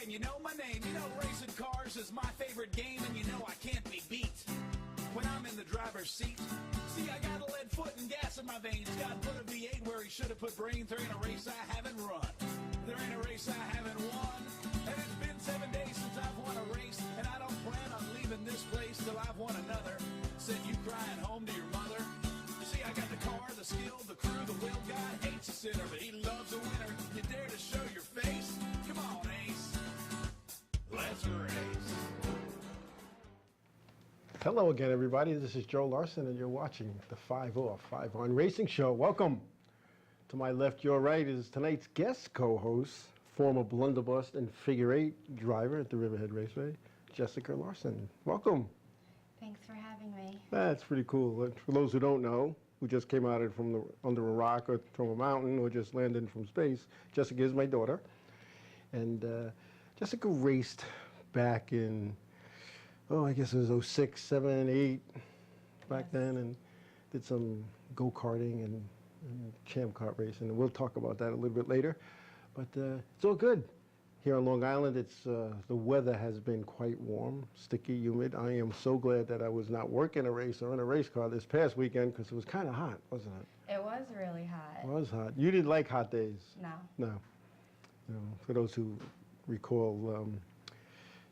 and you know my name. You know racing cars is my favorite game, and you know I can't be beat when I'm in the driver's seat. See, I got a lead foot and gas in my veins. God put a V8 where he should have put brains. There ain't a race I haven't run. There ain't a race I haven't won. And it's been 7 days since I've won a race, and I don't plan on leaving this place till I've won another. Send you crying home to your mother. See, I got the car, the skill, the crew, the will. God hates a sinner, but he loves a winner. You dare to show your face? Come on, Ace. Let's race. Hello again, everybody. This is Joe Larson, and you're watching the 5 Off, 5 On Racing Show. Welcome. To my left, your right, is tonight's guest co-host, former blunderbuss and figure 8 driver at the Riverhead Raceway, Jessica Larson. Welcome. Thanks for having me. That's pretty cool. For those who don't know, who just came out from under a rock or from a mountain or just landed from space, Jessica is my daughter. And Jessica raced back in, I guess it was 06, 7, 8 back then, and did some go-karting and champ kart racing, and we'll talk about that a little bit later. But it's all good. Here on Long Island, it's the weather has been quite warm, sticky, humid. I am so glad that I was not working a race or in a race car this past weekend because it was kind of hot, wasn't it? It was really hot. It was hot. You didn't like hot days? No. No. No. For those who recall,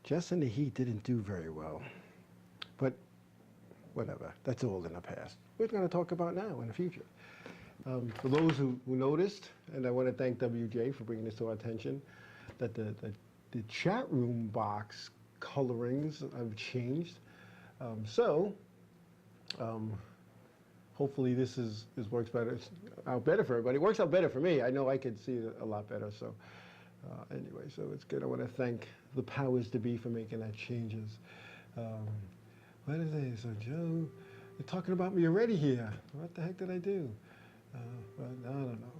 Jess in the heat didn't do very well. But whatever, that's all in the past. We're going to talk about now in the future. For those who noticed, and I want to thank WJ for bringing this to our attention, that the chat room box colorings have changed. Hopefully this works out better for everybody. It works out better for me. I know I could see it a lot better. So anyway, so it's good. I want to thank the powers to be for making that changes. What is it? So Joe, you're talking about me already here. What the heck did I do? But I don't know.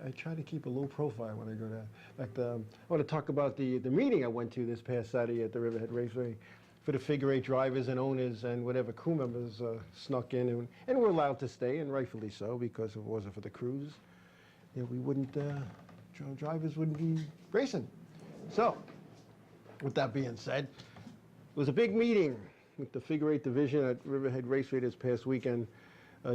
I try to keep a low profile when I go there. In fact, I want to talk about the meeting I went to this past Saturday at the Riverhead Raceway for the figure 8 drivers and owners and whatever crew members snuck in and were allowed to stay, and rightfully so, because if it wasn't for the crews, we wouldn't, drivers wouldn't be racing. So, with that being said, it was a big meeting with the figure 8 division at Riverhead Raceway this past weekend.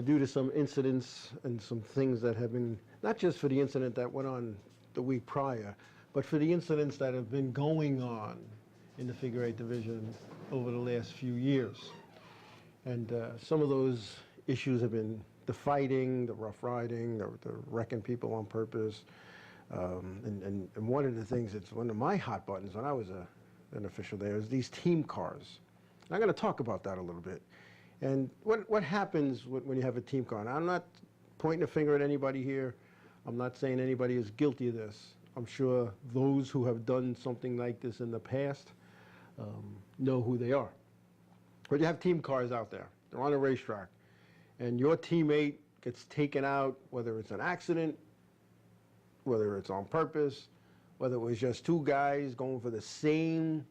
Due to some incidents and some things that have been, not just for the incident that went on the week prior, but for the incidents that have been going on in the figure 8 division over the last few years. And some of those issues have been the fighting, the rough riding, the wrecking people on purpose. And one of the things that's one of my hot buttons when I was an official there is these team cars. And I'm going to talk about that a little bit. And what happens when you have a team car? And I'm not pointing a finger at anybody here. I'm not saying anybody is guilty of this. I'm sure those who have done something like this in the past know who they are. But you have team cars out there. They're on a racetrack. And your teammate gets taken out, whether it's an accident, whether it's on purpose, whether it was just two guys going for the same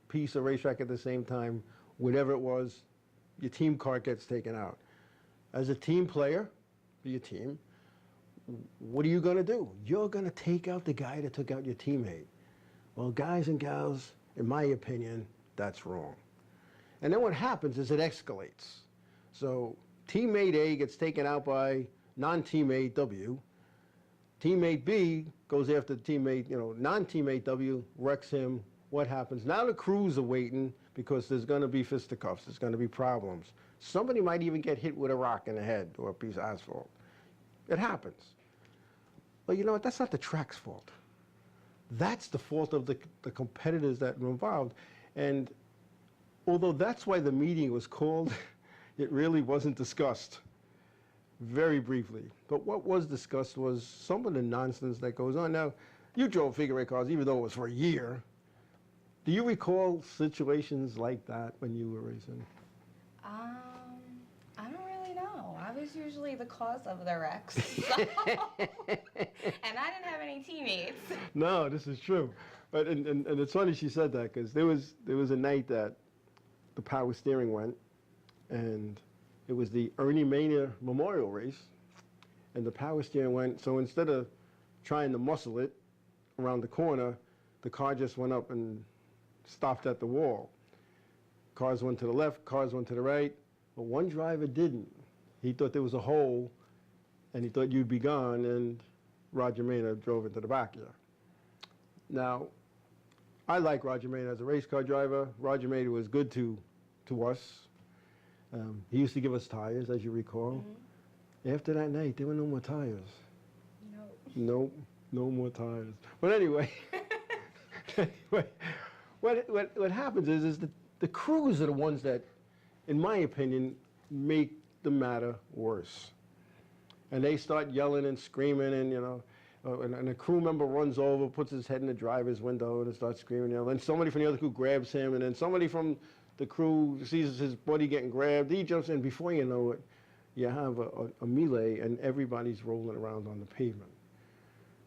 piece of racetrack at the same time, whatever it was, your team car gets taken out. As a team player for your team, what are you going to do? You're going to take out the guy that took out your teammate. Well, guys and gals, in my opinion, that's wrong. And then what happens is it escalates. So teammate A gets taken out by non-teammate W. Teammate B goes after the teammate, non-teammate W, wrecks him. What happens? Now the crews are waiting because there's going to be fisticuffs. There's going to be problems. Somebody might even get hit with a rock in the head or a piece of asphalt. It happens. But you know what? That's not the track's fault. That's the fault of the competitors that were involved. And although that's why the meeting was called, it really wasn't discussed. Very briefly. But what was discussed was some of the nonsense that goes on. Now, you drove figure 8 cars, even though it was for a year. Do you recall situations like that when you were racing? I don't really know. I was usually the cause of the wrecks. And I didn't have any teammates. No, this is true. But and it's funny she said that because there was a night that the power steering went, and it was the Ernie Mania Memorial Race, and the power steering went. So instead of trying to muscle it around the corner, the car just went up and stopped at the wall. Cars went to the left, cars went to the right, but one driver didn't. He thought there was a hole, and he thought you'd be gone, and Roger Maynard drove into the back of you. Now, I like Roger Maynard as a race car driver. Roger Maynard was good to us. He used to give us tires, as you recall. Mm-hmm. After that night, there were no more tires. No. No more tires. But anyway, what happens is the crews are the ones that, in my opinion, make the matter worse. And they start yelling and screaming, and and a crew member runs over, puts his head in the driver's window, and starts screaming. Then somebody from the other crew grabs him, and then somebody from the crew sees his buddy getting grabbed. He jumps in. Before you know it, you have a melee, and everybody's rolling around on the pavement.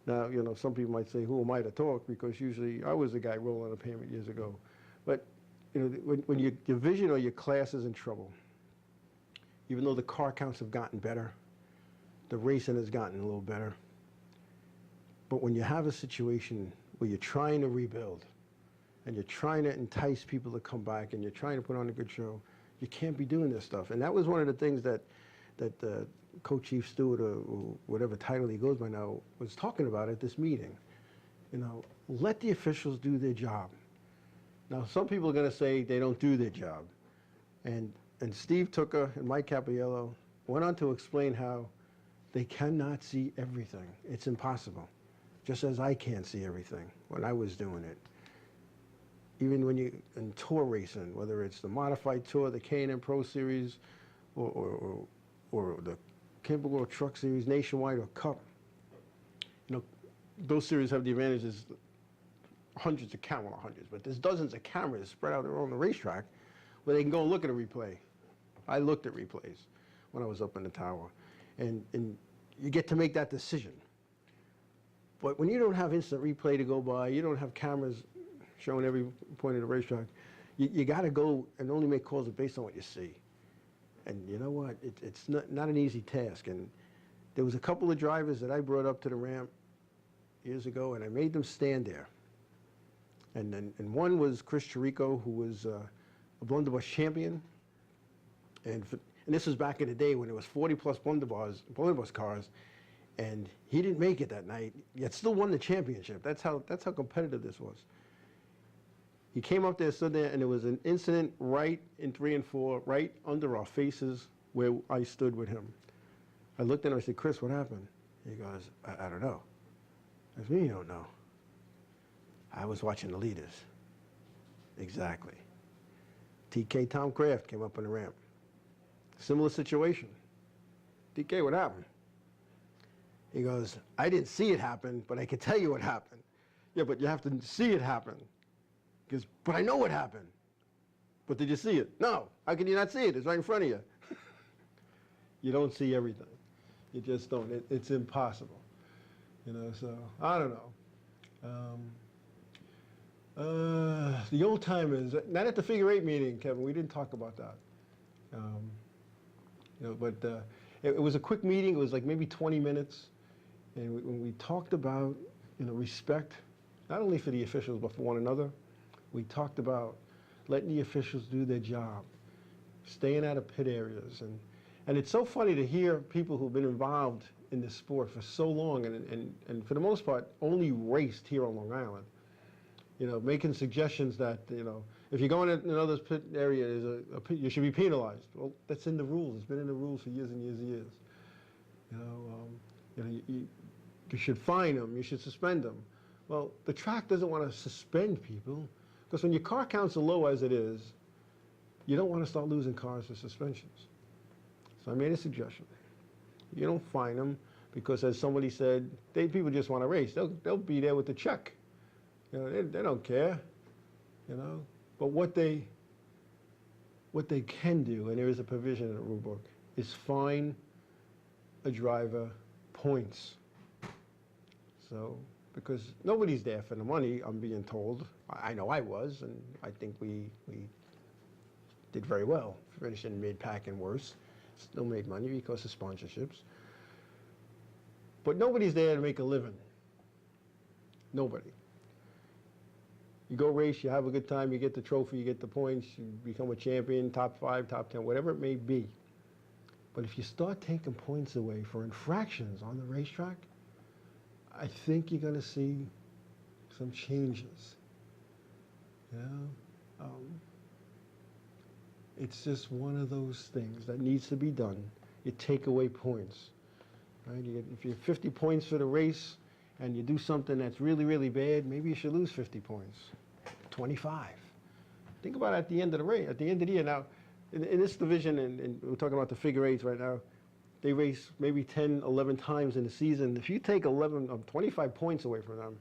Now, some people might say, who am I to talk? Because usually I was the guy rolling on the pavement years ago. But when your division or your class is in trouble, even though the car counts have gotten better, the racing has gotten a little better. But when you have a situation where you're trying to rebuild, and you're trying to entice people to come back, and you're trying to put on a good show, you can't be doing this stuff. And that was one of the things that Co-Chief Stewart, or whatever title he goes by now, was talking about at this meeting. Let the officials do their job. Now, some people are going to say they don't do their job. And Steve Tooker and Mike Capiello went on to explain how they cannot see everything. It's impossible. Just as I can't see everything when I was doing it. Even when you, in tour racing, whether it's the Modified Tour, the K&N Pro Series, or the Campbell World Truck Series, Nationwide, or Cup, those series have the advantages, hundreds of cameras, but there's dozens of cameras spread out around the racetrack where they can go and look at a replay. I looked at replays when I was up in the tower, and you get to make that decision. But when you don't have instant replay to go by, you don't have cameras showing every point of the racetrack, you got to go and only make calls based on what you see. And you know what? It's not an easy task. And there was a couple of drivers that I brought up to the ramp years ago, and I made them stand there. And one was Chris Chirico, who was a blunderbuss champion. And this was back in the day when there was 40-plus blunderbuss cars, and he didn't make it that night, yet still won the championship. That's how competitive this was. He came up there, stood there, and there was an incident right in 3 and 4, right under our faces where I stood with him. I looked at him and I said, Chris, what happened? He goes, I don't know. I said, you don't know. I was watching the leaders. Exactly. TK Tom Kraft came up on the ramp. Similar situation. TK, what happened? He goes, I didn't see it happen, but I can tell you what happened. Yeah, but you have to see it happen. He goes, but I know what happened. But did you see it? No. How can you not see it? It's right in front of you. You don't see everything. You just don't. It's impossible. So I don't know. The old timers, not at the figure 8 meeting, Kevin, we didn't talk about that. But it was a quick meeting. It was like maybe 20 minutes. And when we talked about, respect, not only for the officials, but for one another, we talked about letting the officials do their job, staying out of pit areas. And it's so funny to hear people who've been involved in this sport for so long and for the most part only raced here on Long Island, making suggestions that, if you go in another pit area, you should be penalized. Well, that's in the rules. It's been in the rules for years and years and years. You should fine them. You should suspend them. Well, the track doesn't want to suspend people because when your car counts are low as it is, you don't want to start losing cars to suspensions. So I made a suggestion. You don't fine them because, as somebody said, people just want to race. They'll be there with the check. They don't care. But what they can do, and there is a provision in the rule book, is fine a driver points. So, because nobody's there for the money, I'm being told. I know I was, and I think we did very well, finishing mid-pack and worse. Still made money because of sponsorships. But nobody's there to make a living. Nobody. You go race, you have a good time, you get the trophy, you get the points, you become a champion, top 5, top 10, whatever it may be. But if you start taking points away for infractions on the racetrack, I think you're going to see some changes. You know? It's just one of those things that needs to be done. You take away points. Right? If you're 50 points for the race and you do something that's really, really bad, maybe you should lose 50 points, 25. Think about it at the end of the race, at the end of the year. Now, in this division, and we're talking about the figure eights right now, they race maybe 10, 11 times in the season. If you take 25 points away from them,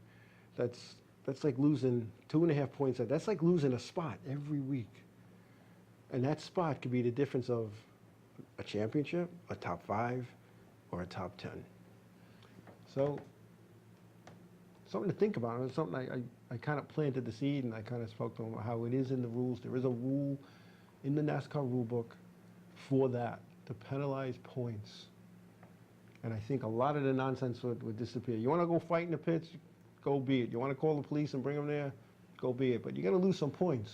that's like losing 2.5 points. That's like losing a spot every week. And that spot could be the difference of a championship, a top 5, or a top 10. So, something to think about. It's something I kind of planted the seed, and I kind of spoke to them about how it is in the rules. There is a rule in the NASCAR rule book for that, to penalize points. And I think a lot of the nonsense would disappear. You want to go fight in the pits? Go be it. You want to call the police and bring them there? Go be it. But you're going to lose some points.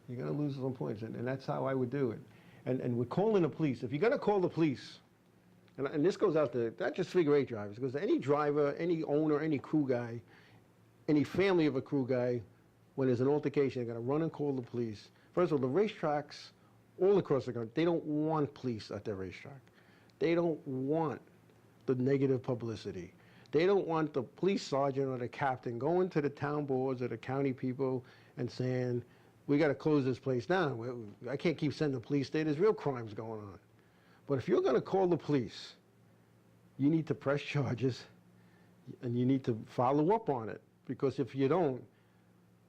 You're going to lose some points, and that's how I would do it. And with calling the police, if you're going to call the police, and this goes out to not just figure eight drivers, it goes to any driver, any owner, any crew guy, any family of a crew guy, when there's an altercation, they're going to run and call the police. First of all, the racetracks all across the country, they don't want police at their racetrack. They don't want the negative publicity. They don't want the police sergeant or the captain going to the town boards or the county people and saying, we got to close this place down. I can't keep sending the police there. There's real crimes going on. But if you're going to call the police, you need to press charges and you need to follow up on it. Because if you don't,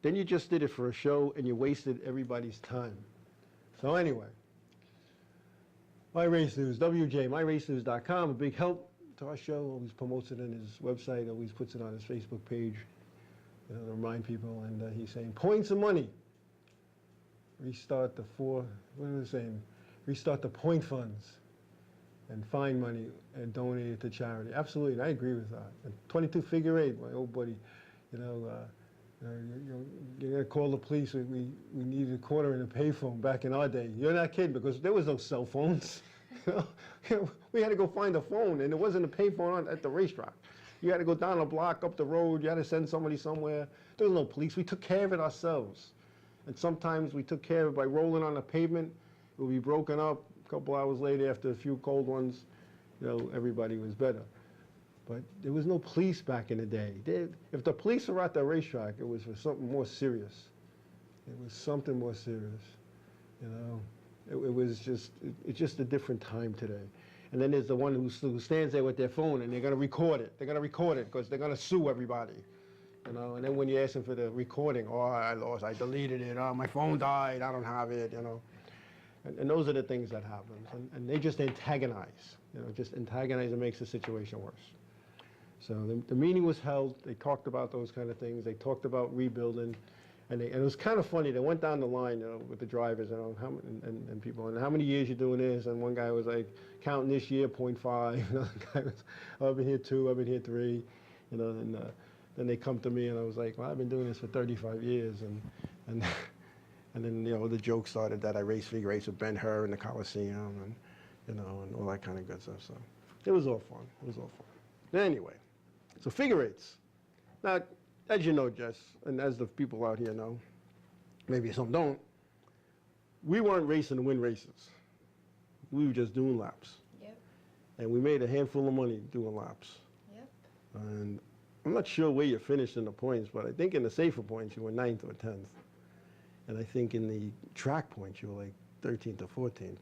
then you just did it for a show and you wasted everybody's time. So anyway, My Race News, WJ, myracenews.com, a big help to our show. Always promotes it on his website, always puts it on his Facebook page, to remind people. And he's saying, points and money. Restart the restart the point funds and find money and donate it to charity. Absolutely, and I agree with that. And 22 figure eight, my old buddy, you're gonna call the police. We needed a quarter in a payphone back in our day. You're not kidding, because there was no cell phones. We had to go find a phone, and there wasn't a payphone at the racetrack. You had to go down a block, up the road. You had to send somebody somewhere. There was no police. We took care of it ourselves. And sometimes we took care of it by rolling on the pavement. It would be broken up. A couple hours later, after a few cold ones, everybody was better. But there was no police back in the day. If the police were at the racetrack, it was for something more serious. It was something more serious. It's just a different time today. And then there's the one who stands there with their phone and they're going to record it. They're going to record it because they're going to sue everybody. And then when you ask them for the recording, I deleted it, my phone died, I don't have it, And those are the things that happen. And they just antagonize, just antagonize and makes the situation worse. So the meeting was held, they talked about those kind of things, they talked about rebuilding, and it was kind of funny, they went down the line, with the drivers, and people, and how many years you doing this, and one guy was like, counting this year, 0.5, another guy was, I've been here 2, I've been here 3, and then they come to me and I was like, well, I've been doing this for 35 years. And then, the joke started that I raced figure eights with Ben-Hur in the Coliseum and all that kind of good stuff. So it was all fun. It was all fun. Anyway, so figure eights. Now, as you know, Jess, and as the people out here know, maybe some don't, we weren't racing to win races. We were just doing laps. Yep. And we made a handful of money doing laps. Yep. And I'm not sure where you finished in the points, but I think in the safer points you were 9th or 10th. And I think in the track points you were like 13th or 14th.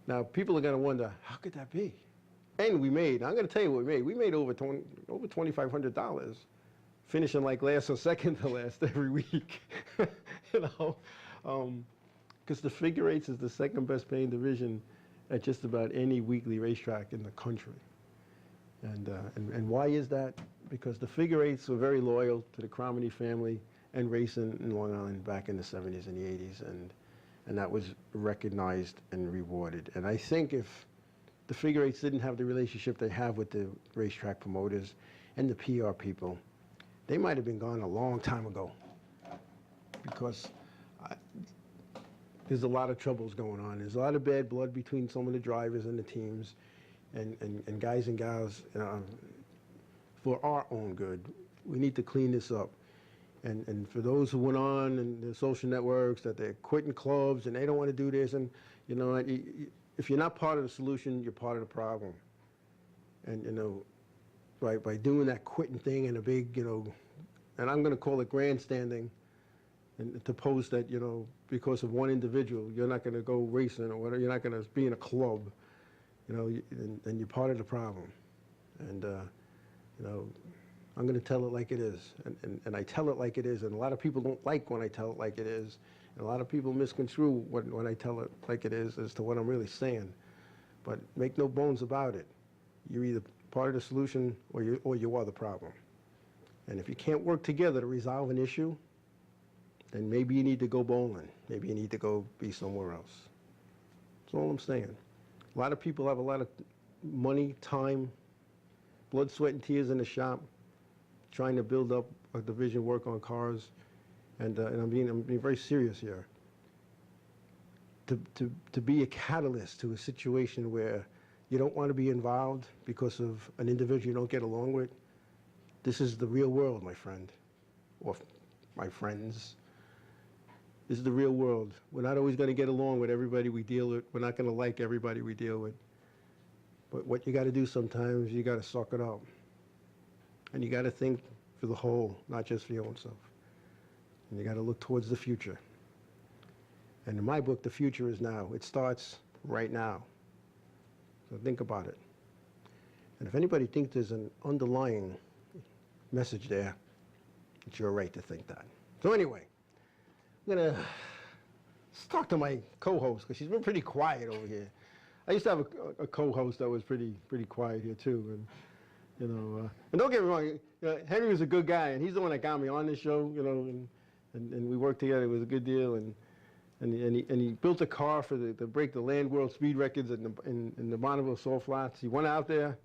Now people are going to wonder, how could that be? And I'm going to tell you what we made. We made over $2,500 finishing like last or second to last every week. Because the figure eights is the second best paying division at just about any weekly racetrack in the country. And why is that? Because the figure eights were very loyal to the Cromedy family and racing in Long Island back in the 70s and the 80s, and that was recognized and rewarded. And I think if the figure eights didn't have the relationship they have with the racetrack promoters and the PR people, they might have been gone a long time ago. because there's a lot of troubles going on. There's a lot of bad blood between some of the drivers and the teams, and guys and gals, for our own good. We need to clean this up. And for those who went on in the social networks that they're quitting clubs and they don't want to do this, and you know, if you're not part of the solution, you're part of the problem. And you know, by doing that quitting thing and a big, you know, and I'm going to call it grandstanding, and to post that, you know, because of one individual, you're not going to go racing or whatever, you're not going to be in a club, you know, and you're part of the problem. And, you know, I'm going to tell it like it is. And I tell it like it is, and a lot of people don't like when I tell it like it is. And a lot of people misconstrue when I tell it like it is as to what I'm really saying. But make no bones about it. You're either part of the solution or you are the problem. And if you can't work together to resolve an issue, then maybe you need to go bowling. Maybe you need to go be somewhere else. That's all I'm saying. A lot of people have a lot of money, time, blood, sweat, and tears in the shop, trying to build up a division, work on cars, and I'm being very serious here. To be a catalyst to a situation where you don't want to be involved because of an individual you don't get along with, this is the real world, my friend, or my friends. This is the real world. We're not always going to get along with everybody we deal with. We're not going to like everybody we deal with. But what you got to do sometimes, you got to suck it up. And you got to think for the whole, not just for your own self. And you got to look towards the future. And in my book, the future is now. It starts right now. So think about it. And if anybody thinks there's an underlying message there, it's your right to think that. So anyway, I'm going to talk to my co-host, because she's been pretty quiet over here. I used to have a co-host that was pretty quiet here too, and you know, and don't get me wrong, Henry was a good guy, and he's the one that got me on this show, you know, and we worked together. It was a good deal, and he built a car to break the land world speed records in the Bonneville Salt Flats. He went out there.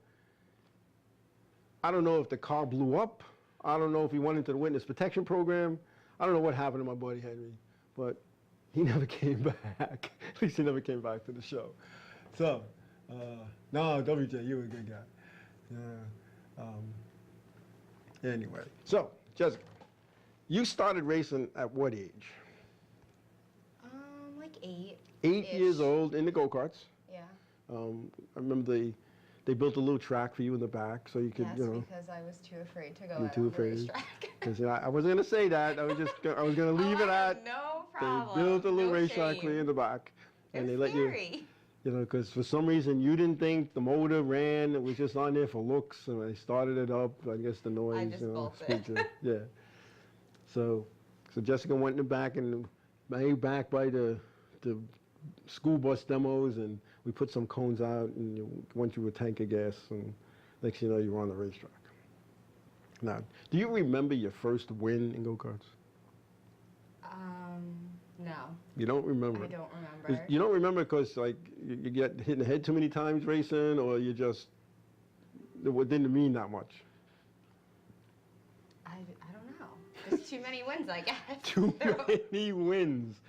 I don't know if the car blew up. I don't know if he went into the witness protection program. I don't know what happened to my buddy Henry, but he never came back. At least he never came back to the show. So, no, WJ, you were a good guy. Anyway, so, Jessica, you started racing at what age? Like 8. 8 years old in the go-karts. Yeah. I remember they built a little track for you in the back so you could, Yes, you know. because I was too afraid to go You were out too on the afraid. racetrack. Because I wasn't going to say that. I was going to leave it at. No problem. They built a little No racetrack shame. for you in the back. And It's they let scary. you know, because for some reason you didn't think the motor ran. It was just on there for looks. And when they started it up, I guess the noise, just you know, bolted. spooked you. Yeah. So Jessica went in the back and made back by the school bus demos, and we put some cones out and you went through a tank of gas, and next thing you know, you were on the racetrack. Now, do you remember your first win in go-karts? No. You don't remember? I don't remember. You don't remember because, like, you get hit in the head too many times racing, or you just, it didn't mean that much? I don't know. There's too many wins, I guess. Too many wins.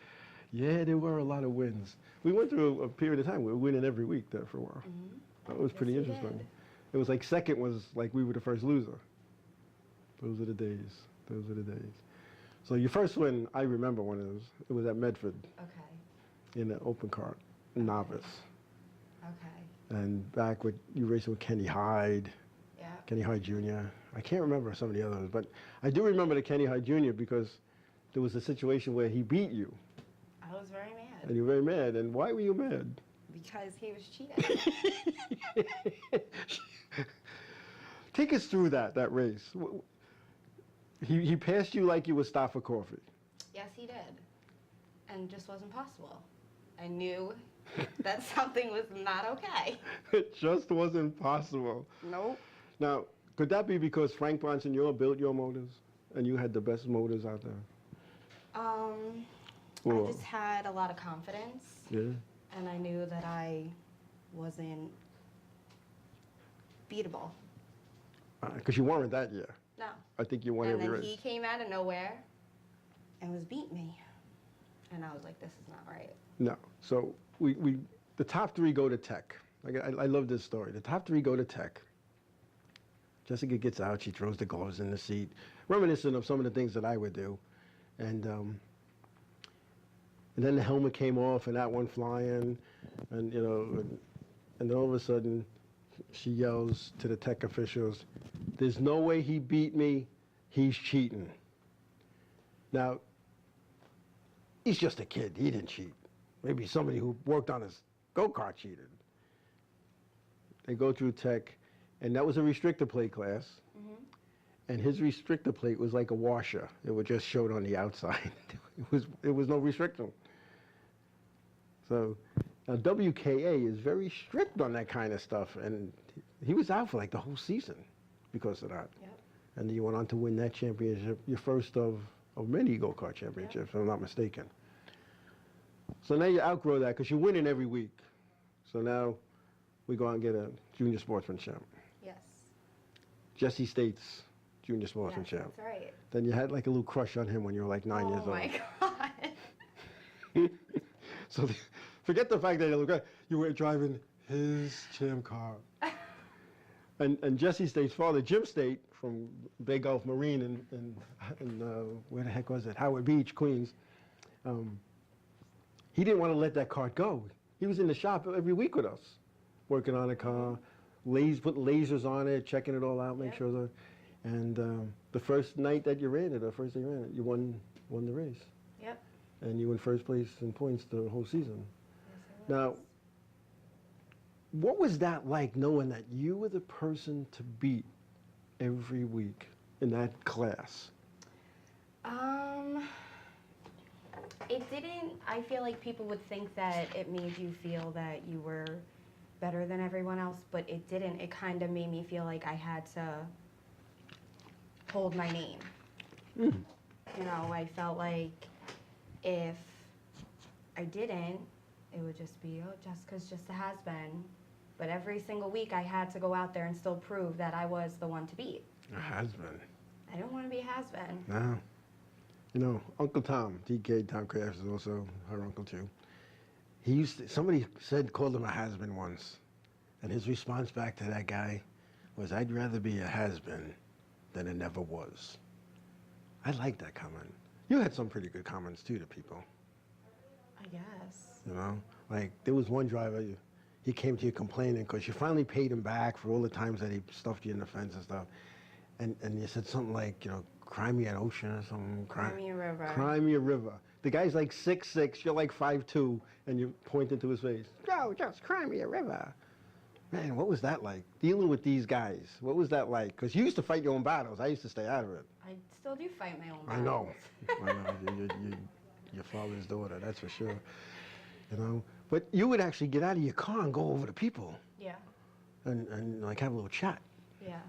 Yeah, there were a lot of wins. We went through a period of time we were winning every week there for a while. That was pretty Yes, we interesting. did. It was like second was like we were the first loser. Those are the days. Those are the days. So your first win, I remember when it was at Medford Okay. in the open cart, novice. Okay. And back with you racing with Kenny Hyde, Yeah. Kenny Hyde Jr. I can't remember some of the others, but I do remember the Kenny Hyde Jr. because there was a situation where he beat you, I was very mad. and you were very mad. And why were you mad? Because he was cheating. Take us through that race. He passed you like you were stopped for coffee. Yes, he did. And it just wasn't possible. I knew that something was not okay. It just wasn't possible. Nope. Now, could that be because Frank Bonsignor built your motors and you had the best motors out there? I just had a lot of confidence. Yeah. And I knew that I wasn't beatable. Because you weren't that year. No. I think you won And every then race. he came out of nowhere and was was beat me. And I was like, this is not right. No. So the top three go to Tech. I love this story. The top three go to Tech. Jessica gets out. She throws the gloves in the seat, reminiscent of some of the things that I would do. And then the helmet came off, and that went flying, and and then all of a sudden, she yells to the Tech officials, "There's no way he beat me. He's cheating." Now, he's just a kid. He didn't cheat. Maybe somebody who worked on his go-kart cheated. They go through Tech, and that was a restrictor plate class. And his restrictor plate was like a washer. It would just show it on the outside. It was no restrictor. So now WKA is very strict on that kind of stuff, and he was out for like the whole season because of that. Yep. And then you went on to win that championship, your first of many go-kart championships, if I'm not mistaken. So now you outgrow that because you're winning every week. So now we go out and get a junior sportsman champ. Yes. Jesse States, junior sportsman Yes, champ. that's right. Then you had like a little crush on him when you were like 9 years Oh old. my God. So forget the fact that you were driving his champ car. And Jesse State's father, Jim State, from Bay Gulf Marine in where the heck was it? Howard Beach, Queens. He didn't want to let that car go. He was in the shop every week with us, working on the car, put lasers on it, checking it all out, make sure that. And the first night that you ran it, or first day you ran it, you won the race. Yep. And you win first place in points the whole season. Yes, it Now, was. what was that like, knowing that you were the person to beat every week in that class? It didn't, I feel like people would think that it made you feel that you were better than everyone else, but it didn't. It kind of made me feel like I had to hold my name. You know, I felt like if I didn't, it would just be, oh, Jessica's just a has-been. But every single week I had to go out there and still prove that I was the one to beat. A has-been. I don't want to be a has-been. No. You know, Uncle Tom, DK, Tom Crafts is also her uncle too. Somebody called him a has-been once. And his response back to that guy was, "I'd rather be a has-been than a never was." I like that comment. You had some pretty good comments too to people. I guess. You know, like there was one driver, he came to you complaining because you finally paid him back for all the times that he stuffed you in the fence and stuff. And you said something like, cry me an ocean or something. Cry me a river. Cry me a river. The guy's like 6'6", you're like 5'2", and you point into his face. "Yo, just cry me a river." Man, what was that like? Dealing with these guys, what was that like? Because you used to fight your own battles. I used to stay out of it. I still do fight my own I know. battles. Your father's daughter, that's for sure. But you would actually get out of your car and go over to people Yeah. and like have a little chat. Yeah.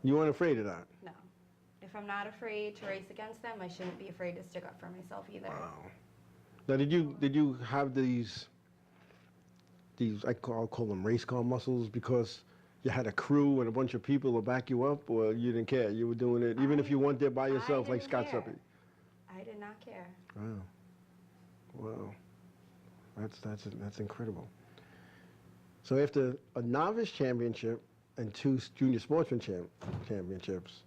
You weren't afraid of that? No. If I'm not afraid to race against them, I shouldn't be afraid to stick up for myself either. Wow. Now, did you have these I'll call them race car muscles because you had a crew and a bunch of people to back you up, or you didn't care? You were doing it even if you weren't there by yourself, like didn't Scott care. Suppy. I did not care. Wow. That's incredible. So after a novice championship and 2 junior sportsman championships,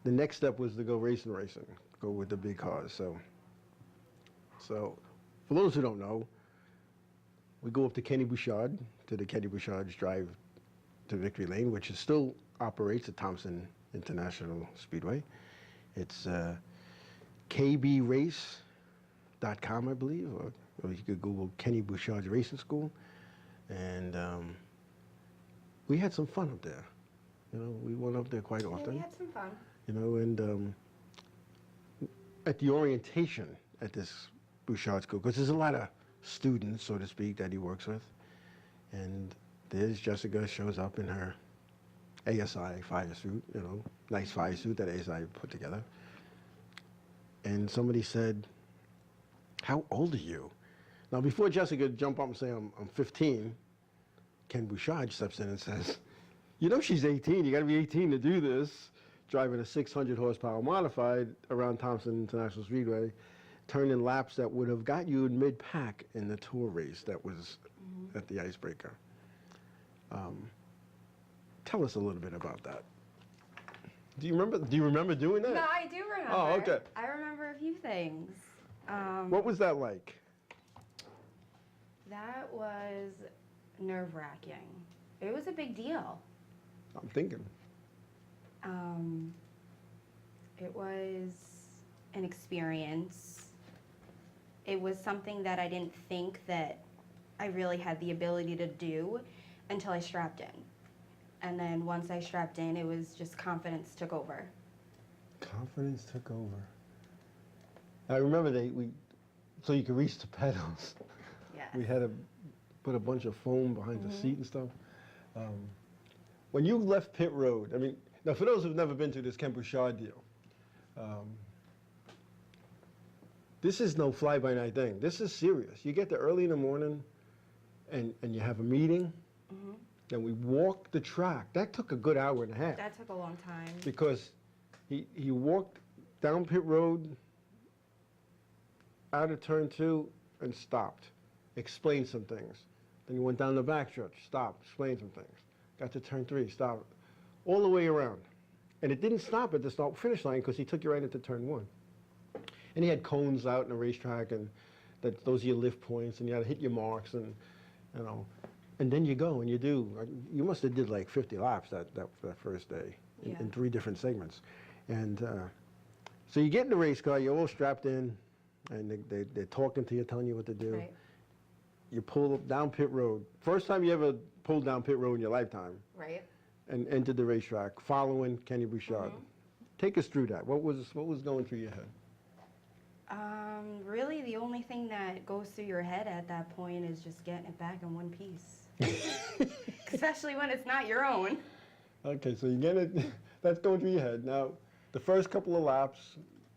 the next step was to go racing, go with the big cars. So for those who don't know, we go up to Kenny Bouchard, to the Kenny Bouchard's Drive to Victory Lane, which still operates at Thompson International Speedway. It's kbrace.com, I believe, or you could Google Kenny Bouchard's Racing School. And we had some fun up there. We went up there quite Yeah, often. we had some fun. And at the orientation at this Bouchard school, because there's a lot of students, so to speak, that he works with. And there's Jessica, shows up in her ASI fire suit, nice fire suit that ASI put together. And somebody said, "How old are you?" Now, before Jessica jump up and say, I'm 15, Ken Bouchard steps in and says, "She's 18. You got to be 18 to do this. driving a 600 horsepower modified around Thompson International Speedway, turning laps that would have got you in mid-pack in the tour race that was at the Icebreaker. Tell us a little bit about that. Do you remember doing that? No, I do remember. Oh, okay. I remember a few things. What was that like? That was nerve-wracking. It was a big deal. I'm thinking. It was an experience. It was something that I didn't think that I really had the ability to do until I strapped in. And then once I strapped in, it was just confidence took over. Confidence took over. I remember so you could reach the pedals. Yes. We had to put a bunch of foam behind the seat and stuff. When you left pit road, I mean, now for those who've never been to this Ken Bouchard deal, this is no fly-by-night thing. This is serious. You get there early in the morning and you have a meeting, then we walked the track. That took a good hour and a half. That took a long time. Because he walked down pit road, out of turn 2, and stopped. Explained some things. Then he went down the back stretch, stopped, explained some things. Got to turn 3, stopped. All the way around. And it didn't stop at the start-finish line because he took you right into turn 1. And he had cones out in the racetrack, and those are your lift points, and you had to hit your marks, and and then you go and you do. You must have did like 50 laps that first day in 3 different segments. And so you get in the race car, you're all strapped in, and they're talking to you, telling you what to do. Right. You pull down pit road. First time you ever pulled down pit road in your lifetime. Right. And entered the racetrack, following Kenny Bouchard. Take us through that. What was going through your head? Really, the only thing that goes through your head at that point is just getting it back in one piece. Especially when it's not your own. Okay, so you get it. That's going through your head. Now, the first couple of laps,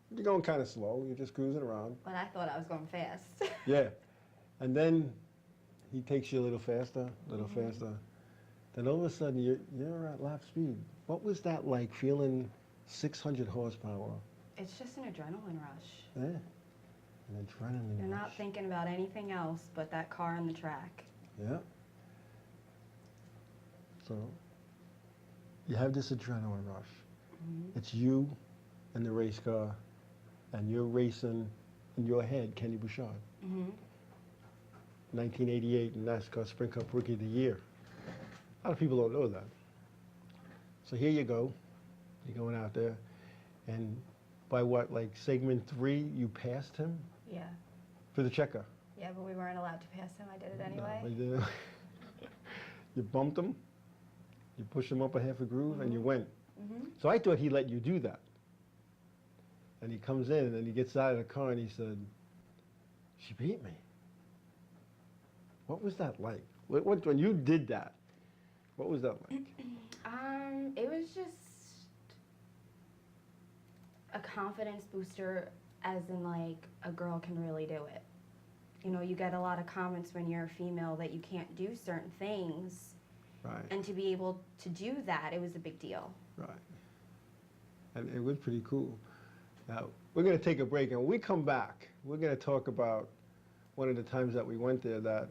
you're going kind of slow. You're just cruising around. But I thought I was going fast. Yeah. And then he takes you a little faster, faster. Then all of a sudden, you're at lap speed. What was that like, feeling 600 horsepower? It's just an adrenaline rush. Yeah, an adrenaline You're rush. not thinking about anything else but that car and the track. Yeah. So, you have this adrenaline rush. It's you and the race car, and you're racing in your head, Kenny Bouchard. 1988 NASCAR Sprint Cup Rookie of the Year. A lot of people don't know that. So here you go. You're going out there, and by what, like segment 3, you passed him Yeah. for the checker? Yeah, but we weren't allowed to pass him. I did it anyway. No, you didn't. You bumped him, you pushed him up a half a groove, and you went. So I thought he let you do that. And he comes in, and he gets out of the car, and he said, "She beat me." What was that like? When you did that, what was that like? It was just a confidence booster, as in like a girl can really do it. You know, you get a lot of comments when you're a female that you can't do certain things. Right. And to be able to do that, it was a big deal. Right. And it was pretty cool. Now, we're going to take a break, and when we come back, we're going to talk about one of the times that we went there that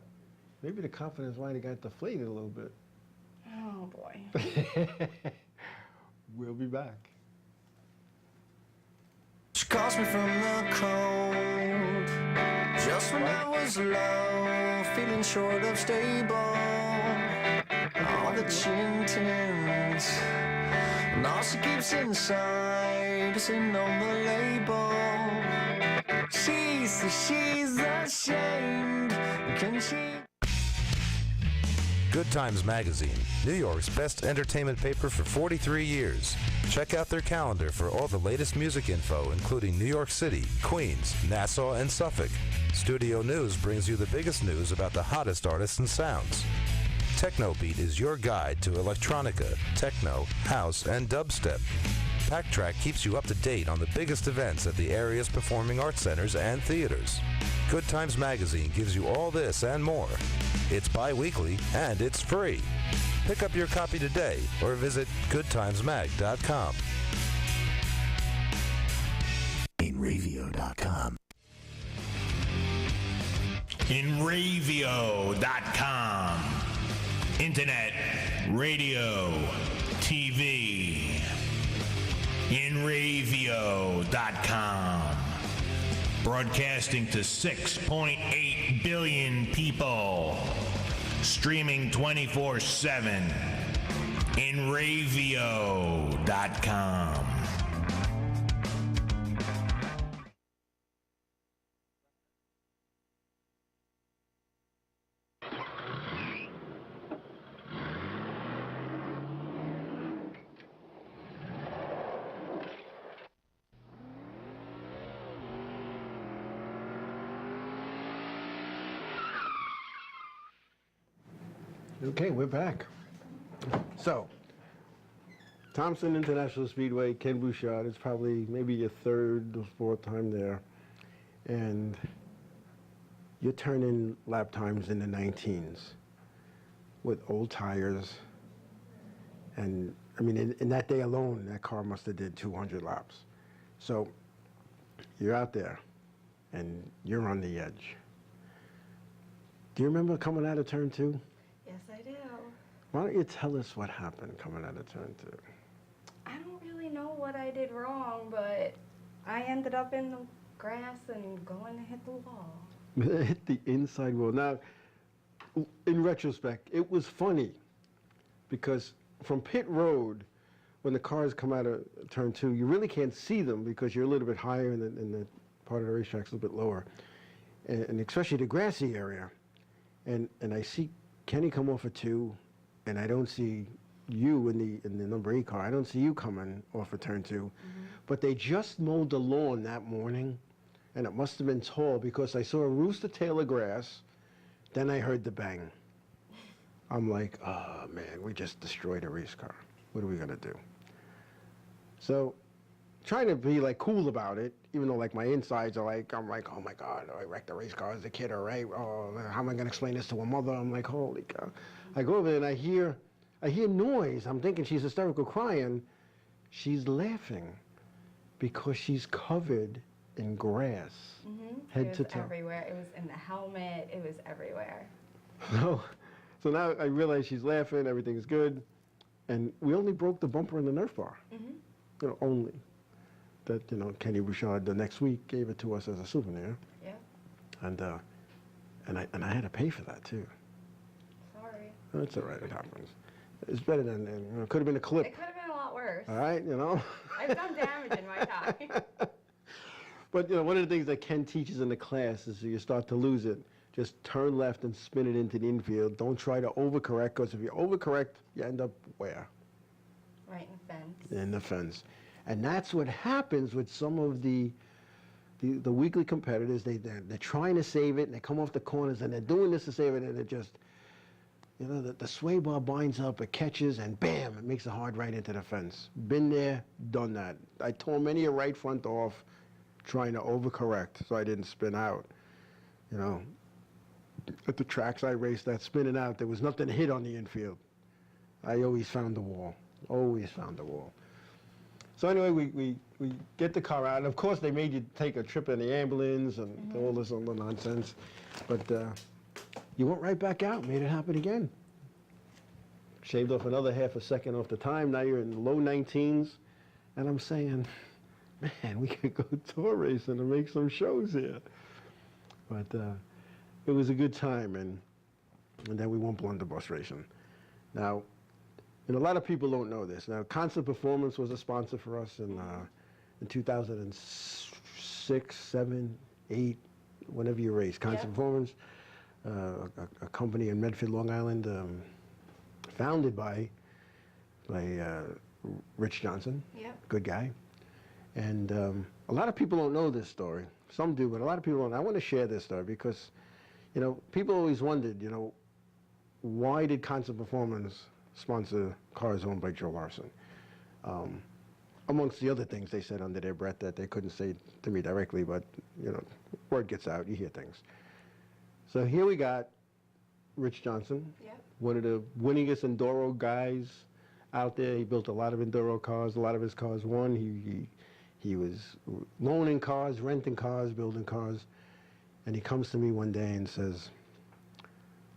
maybe the confidence might have got deflated a little bit. Oh, boy. We'll be back. She calls me from the cold, just when I was low, feeling short of stable. All the chin tins, and all she keeps inside is in on the label. She says she's ashamed, can she? Good Times Magazine, New York's best entertainment paper for 43 years. Check out their calendar for all the latest music info, including New York City, Queens, Nassau, and Suffolk. Studio News brings you the biggest news about the hottest artists and sounds. Technobeat is your guide to electronica, techno, house, and dubstep. Packtrack keeps you up to date on the biggest events at the area's performing arts centers and theaters. Good Times Magazine gives you all this and more. It's bi-weekly and it's free. Pick up your copy today or visit goodtimesmag.com. InRavio.com. InRavio.com. Internet, radio, TV. InRavio.com. Broadcasting to 6.8 billion people. Streaming 24/7. InRavio.com. Okay, we're back. So, Thompson International Speedway, Ken Bouchard, it's probably maybe your third or fourth time there. And you're turning lap times in the 19s with old tires. And, I mean, in that day alone, that car must have did 200 laps. So, you're out there, and you're on the edge. Do you remember coming out of turn 2? Yes, I do. Why don't you tell us what happened coming out of turn 2? I don't really know what I did wrong, but I ended up in the grass and going to hit the wall. Hit the inside wall. Now, in retrospect, it was funny because from pit road, when the cars come out of turn 2, you really can't see them because you're a little bit higher and the part of the racetrack's a little bit lower, and especially the grassy area. And I see Kenny come off of 2, and I don't see you in the number 8 car. I don't see you coming off of turn 2. But they just mowed the lawn that morning, and it must have been tall because I saw a rooster tail of grass. Then I heard the bang. I'm like, oh man, we just destroyed a race car. What are we gonna do? So, trying to be like cool about it, even though like my insides are like, I'm like, oh my God, I wrecked a race car as a kid, all right? Oh, how am I gonna explain this to a mother? I'm like, holy cow. I go over there and I hear noise. I'm thinking she's hysterical crying. She's laughing because she's covered in grass, head to toe. It was everywhere. It was in the helmet. It was everywhere. So now I realize she's laughing, everything's good. And we only broke the bumper and the Nerf bar. You know, only. That, you know, Kenny Bouchard the next week gave it to us as a souvenir. Yeah. And I had to pay for that too. Sorry. That's all right, it happens. It's better than, you know, it could have been a clip. It could have been a lot worse. All right, you know? I've done damage in my time. But, you know, one of the things that Ken teaches in the class is you start to lose it, just turn left and spin it into the infield. Don't try to overcorrect, because if you overcorrect, you end up where? Right in the fence. In the fence. And that's what happens with some of the weekly competitors. They're trying to save it, and they come off the corners, and they're doing this to save it, and it just, you know, the sway bar binds up, it catches, and bam, it makes a hard right into the fence. Been there, done that. I tore many a right front off trying to overcorrect so I didn't spin out. You know, at the tracks I raced, that spinning out, there was nothing to hit on the infield. I always found the wall. Always found the wall. So anyway, we get the car out, and of course they made you take a trip in the ambulance and all this other nonsense, but you went right back out, made it happen again. Shaved off another half a second off the time, now you're in the low 19s, and I'm saying, man, we could go tour racing and make some shows here. But it was a good time, and then we won blunderbuss racing. Now, and a lot of people don't know this. Now, Constant Performance was a sponsor for us in 2006, 7, 8, whenever you race. Constant Performance, a company in Medford, Long Island, founded by Rich Johnson, good guy. And a lot of people don't know this story. Some do, but a lot of people don't. I want to share this story because, you know, people always wondered, you know, why did Constant Performance sponsor cars owned by Joe Larson? Amongst the other things they said under their breath that they couldn't say to me directly, but, you know, word gets out, you hear things. So here we got Rich Johnson, one of the winningest enduro guys out there. He built a lot of enduro cars. A lot of his cars won. He He was loaning cars, renting cars, building cars. And he comes to me one day and says,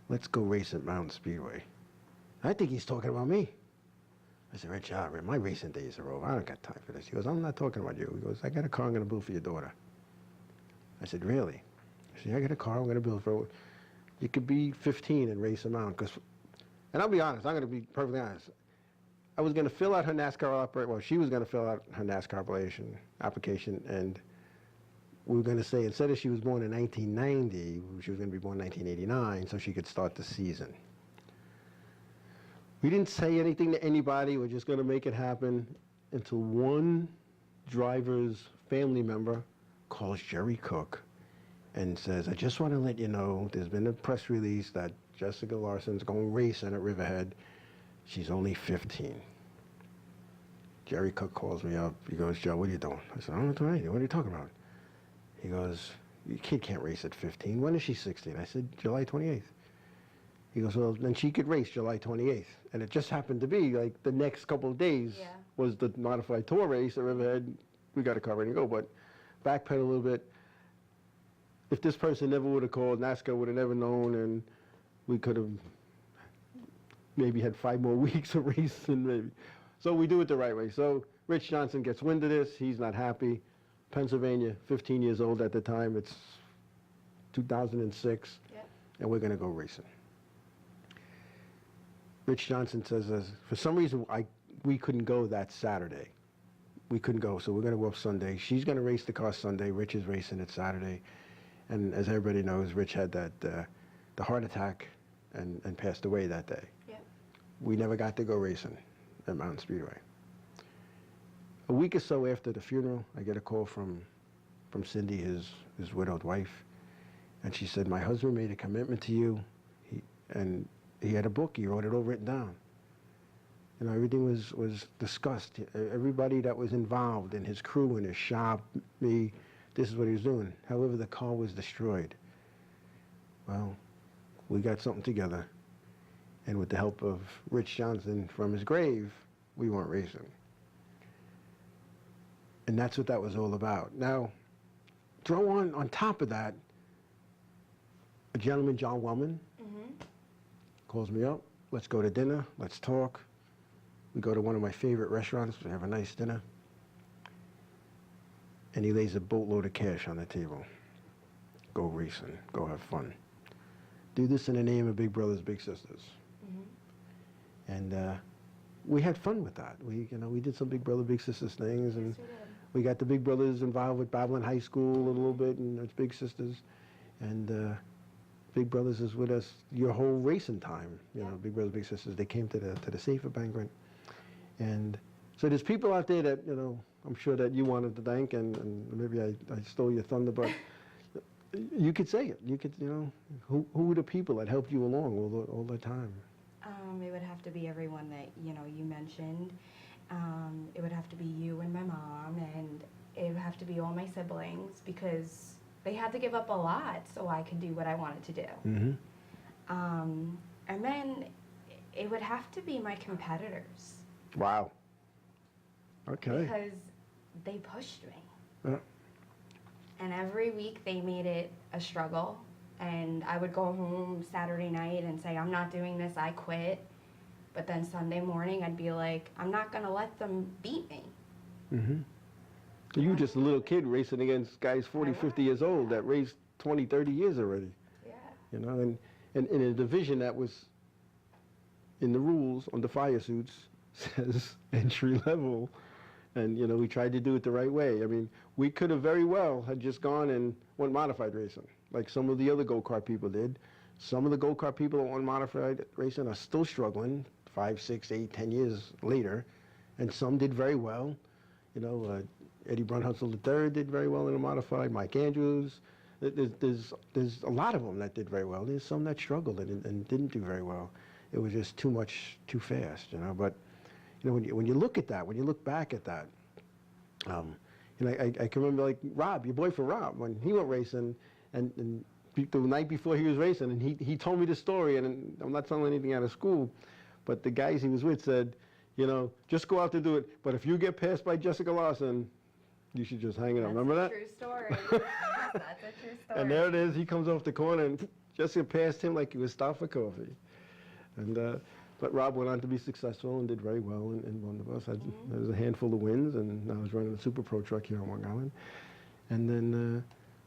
let's go race at Mountain Speedway. I think he's talking about me. I said, Rich, my racing days are over. I don't got time for this. He goes, I'm not talking about you. He goes, I got a car I'm going to build for your daughter. I said, really? I said, I got a car I'm going to build for her. You could be 15 and race a mountain. And I'll be honest, I'm going to be perfectly honest. I was going to fill out her NASCAR she was going to fill out her NASCAR application, and we were going to say, instead of she was born in 1990, she was going to be born in 1989, so she could start the season. We didn't say anything to anybody. We're just going to make it happen until one driver's family member calls Jerry Cook and says, I just want to let you know there's been a press release that Jessica Larson's going racing at Riverhead. She's only 15. Jerry Cook calls me up. He goes, Joe, what are you doing? I said, I'm not doing anything. What are you talking about? He goes, your kid can't race at 15. When is she 16? I said, July 28th. He goes, well, then she could race July 28th. And it just happened to be like the next couple of days was the modified tour race at Riverhead. We got a car ready to go, but backpedal a little bit. If this person never would have called, NASCAR would have never known, and we could have maybe had 5 more weeks of racing, maybe. So we do it the right way. So Rich Johnson gets wind of this. He's not happy. Pennsylvania, 15 years old at the time. It's 2006, and we're going to go racing. Rich Johnson says, for some reason, we couldn't go that Saturday. We couldn't go, so we're going to go up Sunday. She's going to race the car Sunday. Rich is racing it Saturday. And as everybody knows, Rich had the heart attack and passed away that day. Yep. We never got to go racing at Mountain Speedway. A week or so after the funeral, I get a call from Cindy, his widowed wife, and she said, my husband made a commitment to you, and he had a book, he wrote it all written down. You know, everything was discussed. Everybody that was involved in his crew, in his shop, me, this is what he was doing. However, the car was destroyed. Well, we got something together, and with the help of Rich Johnson from his grave, we went racing. And that's what that was all about. Now, throw on top of that, a gentleman, John Wellman, calls me up. Let's go to dinner. Let's talk. We go to one of my favorite restaurants. We have a nice dinner. And he lays a boatload of cash on the table. Go racing. Go have fun. Do this in the name of Big Brothers Big Sisters. And we had fun with that. We did some Big Brother Big Sisters things, and we got the Big Brothers involved with Babylon High School a little bit, and it's Big Sisters. And Big Brothers is with us your whole racing time. You know, Big Brothers Big Sisters. They came to the Safer banquet, and so there's people out there that I'm sure that you wanted to thank, and maybe I stole your thunder, but you could say it. You could, who were the people that helped you along all the time? It would have to be everyone that you mentioned. It would have to be you and my mom, and it would have to be all my siblings, because they had to give up a lot so I could do what I wanted to do. And then it would have to be my competitors. Wow. Okay. Because they pushed me. And every week they made it a struggle. And I would go home Saturday night and say, I'm not doing this, I quit. But then Sunday morning I'd be like, I'm not going to let them beat me. You were just a little kid racing against guys 40, 50 years old that raced 20, 30 years already. Yeah. And in a division that was, in the rules on the fire suits, says entry level. And, we tried to do it the right way. I mean, we could have very well had just gone and went modified racing, like some of the other go-kart people did. Some of the go-kart people that went modified racing are still struggling 5, 6, 8, 10 years later, and some did very well. Eddie Brunhutzel III did very well in a modified, Mike Andrews. There's a lot of them that did very well. There's some that struggled and didn't do very well. It was just too much, too fast, But when you look at that, when you look back at that, I can remember, like, Rob, your boyfriend Rob, when he went racing, and the night before he was racing, and he told me the story, and I'm not telling anything out of school, but the guys he was with said, just go out to do it, but if you get passed by Jessica Larson, You should just hang it up. That's Remember a that? true story. That's a true story. And there it is. He comes off the corner and Jessica passed him like he was stopped for coffee. And but Rob went on to be successful and did very well in one of us. There was a handful of wins, and I was running a Super Pro truck here on Long Island. And then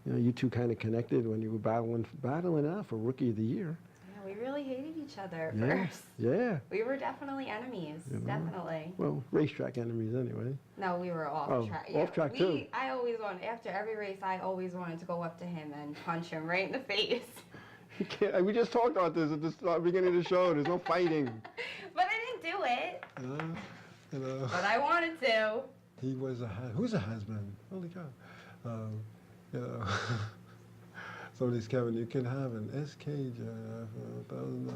you two kind of connected when you were battling out for Rookie of the Year. Yeah, we really hated each other at Yeah. first. Yeah. We were definitely enemies. You know. Definitely. Well, racetrack enemies anyway. No, we were off Oh, track. off track too. I always wanted, after every race, I always wanted to go up to him and punch him right in the face. You can't, we just talked about this at the beginning of the show. There's no fighting. But I didn't do it. You know. But I wanted to. He was who's a husband? Holy cow. You know, somebody's Kevin, you can have an SK for $1,000.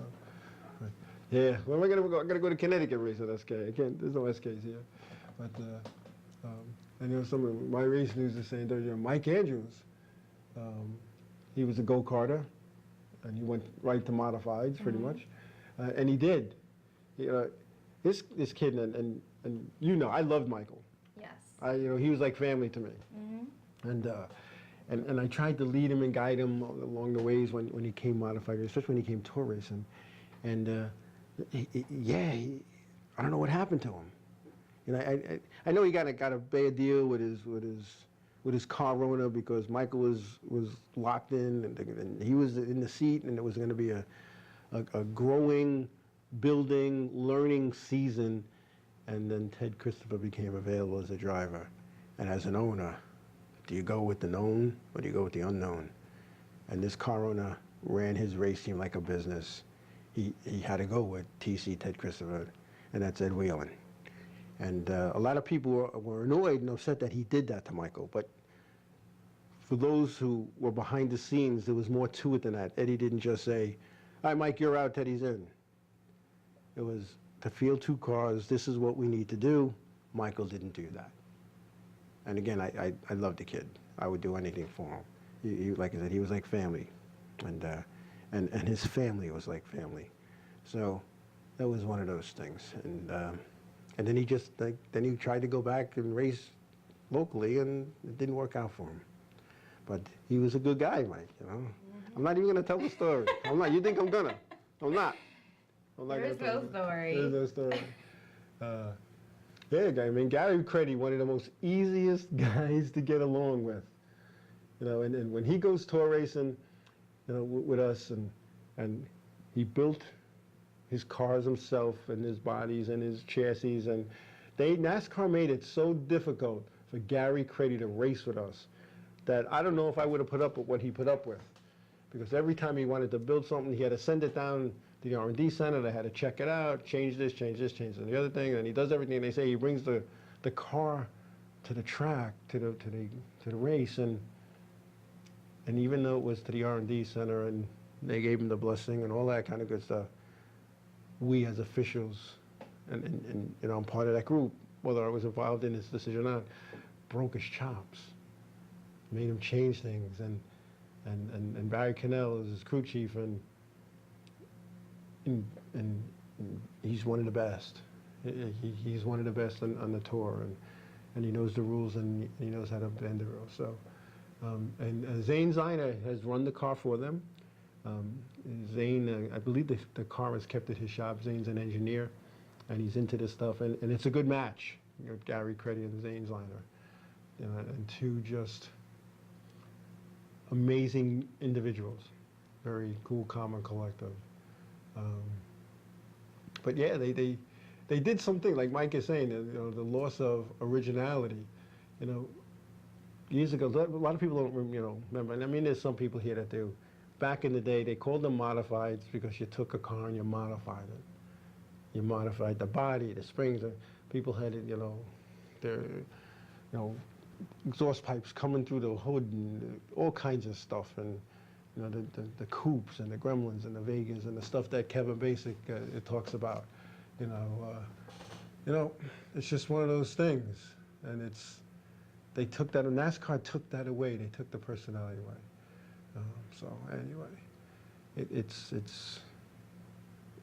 Yeah, well, we're gonna go to Connecticut race at SK. I can't, there's no SKs here. But, and there was some of my race news is saying that Mike Andrews, he was a go-karter, and he went right to modifieds pretty much. And he did. You know, this kid, and you know, I loved Michael. Yes. He was like family to me. And I tried to lead him and guide him along the ways when he came modified, especially when he came tour racing. And I don't know what happened to him. You know, I know he got a bad deal with his car owner because Michael was locked in and he was in the seat, and it was going to be a growing, building, learning season. And then Ted Christopher became available as a driver. And as an owner, do you go with the known or do you go with the unknown? And this car owner ran his race team like a business. He had to go with TC Ted Christopher, and that's Ed Whelan. And a lot of people were annoyed and upset that he did that to Michael. But for those who were behind the scenes, there was more to it than that. Eddie didn't just say, "All right, Mike, you're out, Teddy's in." It was to field two cars, this is what we need to do. Michael didn't do that. And again, I loved the kid. I would do anything for him. He, like I said, he was like family. And his family was like family. So that was one of those things. And then he just, then he tried to go back and race locally, and it didn't work out for him. But he was a good guy, Mike, you know. I'm not even going to tell the story. I'm not. You think I'm gonna? I'm not. There's no story. There's no story. Yeah, I mean, Gary Creddy, one of the most easiest guys to get along with. You know, and when he goes tour racing, you know, with us, and he built his cars himself and his bodies and his chassis, and NASCAR made it so difficult for Gary Creddy to race with us that I don't know if I would have put up with what he put up with, because every time he wanted to build something, he had to send it down to the R&D center. They had to check it out, change this, change the other thing, and he does everything. They say he brings the car to the track, to the race, and even though it was to the R&D center and they gave him the blessing and all that kind of good stuff, we as officials, and you know, I'm part of that group, whether I was involved in his decision or not, broke his chops, made him change things, and Barry Cannell is his crew chief, and he's one of the best. He's one of the best on the tour, and he knows the rules, and he knows how to bend the rules. So, and Zane Ziner has run the car for them. Zane, I believe the car is kept at his shop. Zane's an engineer, and he's into this stuff, and it's a good match. You know, Gary Creddy and Zane Ziner, you know, and two just amazing individuals, very cool, calm, and collective. But yeah, they did something like Mike is saying, you know, the loss of originality. You know, years ago, a lot of people don't remember, and I mean, there's some people here that do. Back in the day, they called them modifieds because you took a car and you modified it. You modified the body, the springs, and people had it, you know, their, you know, exhaust pipes coming through the hood and all kinds of stuff, and you know, the coupes and the Gremlins and the Vegas and the stuff that Kevin Basic it talks about. You know, it's just one of those things, and they took that, and NASCAR took that away. They took the personality away. So anyway, it's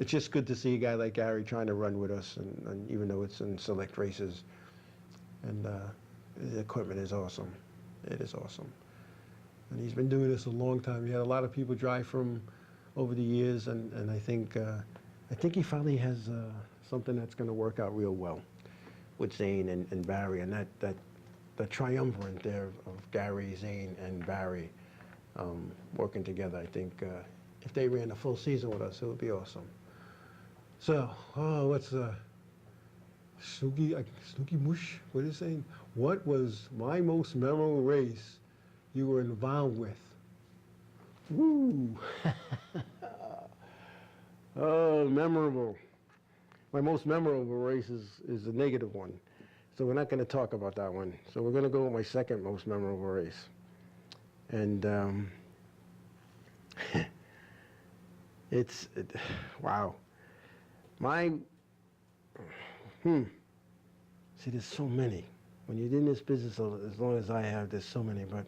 just good to see a guy like Gary trying to run with us, and even though it's in select races, and the equipment is awesome. It is awesome. And he's been doing this a long time. He had a lot of people drive from over the years, and I think he finally has something that's going to work out real well with Zane and Barry, and that triumvirate there of Gary, Zane, and Barry working together. I think if they ran a full season with us, it would be awesome. So, what's Snooky Mush? What is it saying? What was my most memorable race you were involved with? Woo! Oh, memorable. My most memorable race is a negative one. So we're not going to talk about that one. So we're going to go with my second most memorable race. And wow. See, there's so many. When you're in this business as long as I have, there's so many. But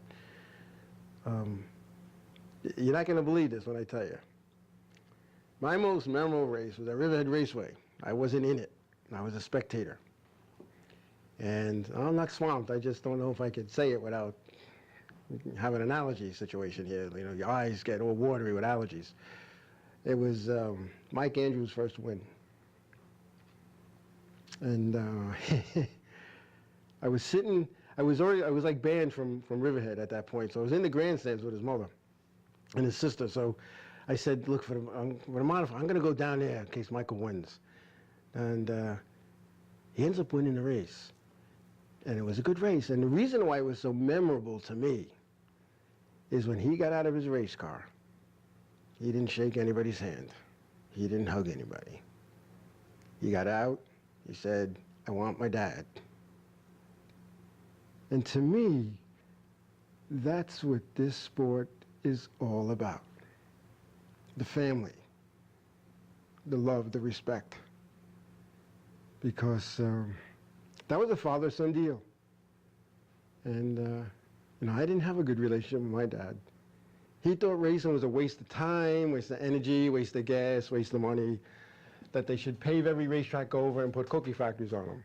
you're not going to believe this when I tell you. My most memorable race was at Riverhead Raceway. I wasn't in it. I was a spectator. And I'm not swamped. I just don't know if I could say it without having an allergy situation here. You know, your eyes get all watery with allergies. It was Mike Andrews' first win. And I was sitting, I was like banned from Riverhead at that point. So I was in the grandstands with his mother and his sister. So I said, look, for the modifier, I'm going to go down there in case Michael wins. And he ends up winning the race. And it was a good race. And the reason why it was so memorable to me is when he got out of his race car, he didn't shake anybody's hand. He didn't hug anybody. He got out. He said, I want my dad. And to me, that's what this sport is all about. The family, the love, the respect. Because that was a father-son deal. And, you know, I didn't have a good relationship with my dad. He thought racing was a waste of time, waste of energy, waste of gas, waste of money, that they should pave every racetrack over and put cookie factories on them.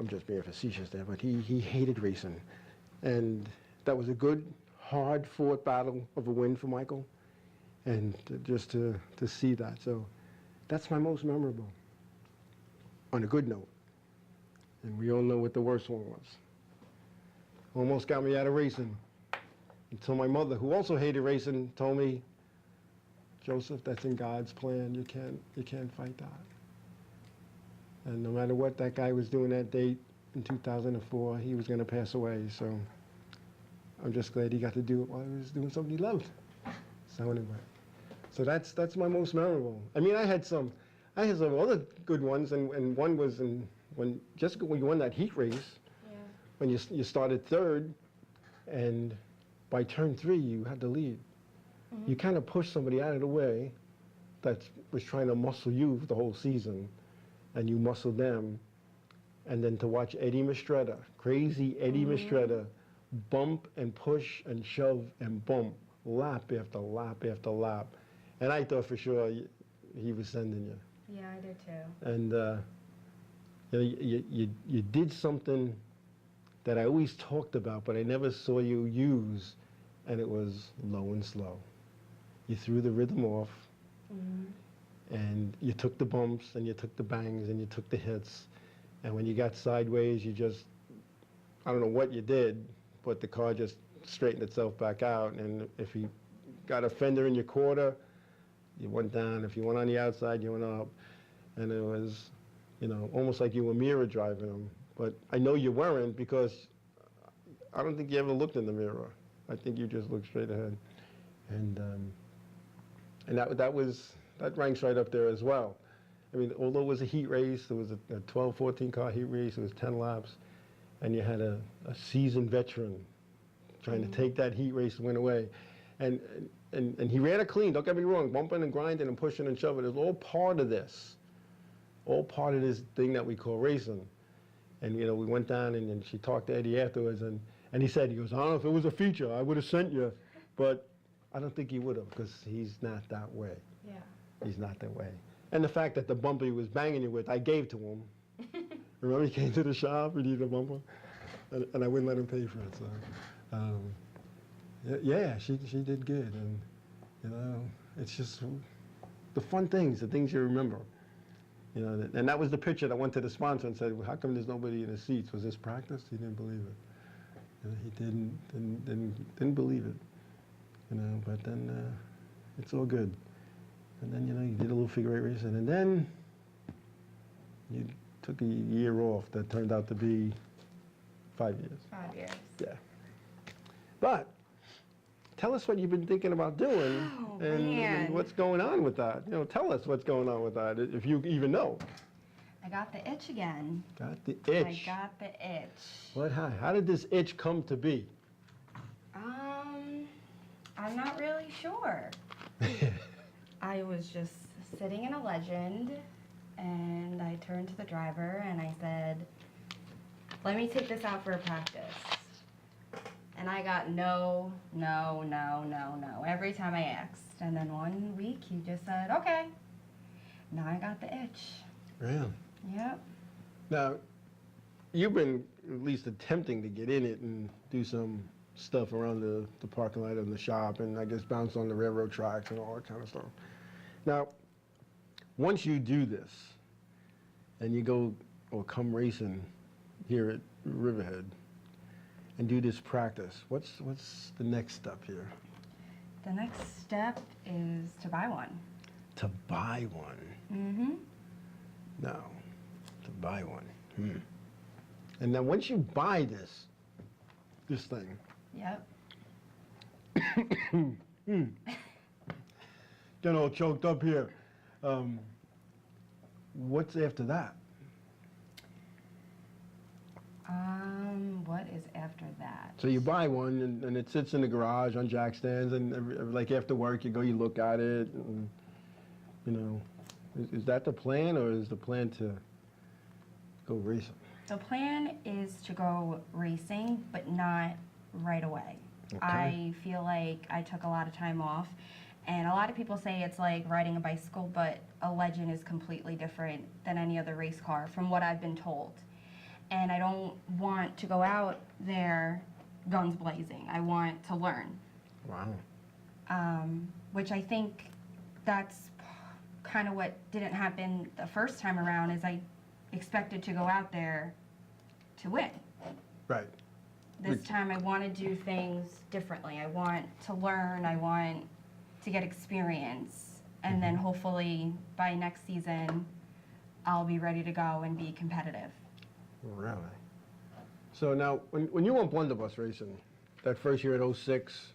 I'm just being facetious there, but he hated racing. And that was a good, hard-fought battle of a win for Michael. And just to see that. So that's my most memorable, on a good note. And we all know what the worst one was. Almost got me out of racing until my mother, who also hated racing, told me, Joseph, that's in God's plan. You can't fight that. And no matter what that guy was doing that date in 2004, he was going to pass away. So I'm just glad he got to do it while he was doing something he loved. So anyway, so that's my most memorable. I mean, I had some other good ones, and one was when Jessica, when you won that heat race, yeah. When you started third, and by turn 3 you had the lead. Mm-hmm. You kind of pushed somebody out of the way that was trying to muscle you the whole season, and you muscled them. And then to watch Eddie Mistretta, crazy Eddie Mistretta, bump and push and shove and bump, lap after lap after lap. And I thought for sure he was sending you. Yeah, I did too. And you know, you did something that I always talked about, but I never saw you use, and it was low and slow. You threw the rhythm off, and you took the bumps, and you took the bangs, and you took the hits. And when you got sideways, you just, I don't know what you did, but the car just straightened itself back out. And if you got a fender in your quarter, you went down. If you went on the outside, you went up. And it was, you know, almost like you were mirror driving them. But I know you weren't, because I don't think you ever looked in the mirror. I think you just looked straight ahead. And that ranks right up there as well. I mean, although it was a heat race, it was a 12, 14 car heat race, it was 10 laps, and you had a seasoned veteran trying to take that heat race win away. And he ran it clean, don't get me wrong, bumping and grinding and pushing and shoving. It was all part of this. All part of this thing that we call racing. And, you know, we went down and she talked to Eddie afterwards, and he said, he goes, I don't know if it was a feature, I would have sent you, but I don't think he would have, because he's not that way. Yeah. He's not that way. And the fact that the bumper he was banging you with, I gave to him. Remember he came to the shop and he needed a bumper? and I wouldn't let him pay for it. So, yeah, she did good, and you know, it's just the fun things, the things you remember. You know, and that was the picture that went to the sponsor and said, well, "How come there's nobody in the seats? Was this practice?" He didn't believe it. You know, he didn't believe it. You know, but then it's all good. And then, you know, you did a little figure eight racing, and then you took a year off that turned out to be 5 years. 5 years. Yeah. But tell us what you've been thinking about doing, Oh, and man. what's going on with that. You know, tell us what's going on with that, if you even know. I got the itch again. Got the itch. I got the itch. How did this itch come to be? I'm not really sure. I was just sitting in a Legend, and I turned to the driver and I said, "Let me take this out for a practice." And I got no every time I asked. And then one week he just said, "Okay." Now I got the itch. Really? Yep. Now, you've been at least attempting to get in it and do some stuff around the parking lot and the shop, and I guess bounce on the railroad tracks and all that kind of stuff. Now, once you do this, and you go or come racing here at Riverhead and do this practice, what's the next step here? The next step is to buy one. To buy one? Mm-hmm. No, to buy one. And then once you buy this thing, Yep. get all choked up here. What's after that? What is after that? So you buy one, and it sits in the garage on jack stands, and like after work, you go, you look at it, and, you know, is that the plan, or is the plan to go racing? The plan is to go racing, but not right away. Okay. I feel like I took a lot of time off, and a lot of people say it's like riding a bicycle, but a Legend is completely different than any other race car, from what I've been told. And I don't want to go out there guns blazing. I want to learn. Wow. Which I think that's kind of what didn't happen the first time around, is I expected to go out there to win. Right. This time I want to do things differently. I want to learn, I want to get experience, and then hopefully by next season I'll be ready to go and be competitive. Really? So now, when you went blunderbuss racing, that first year at 06,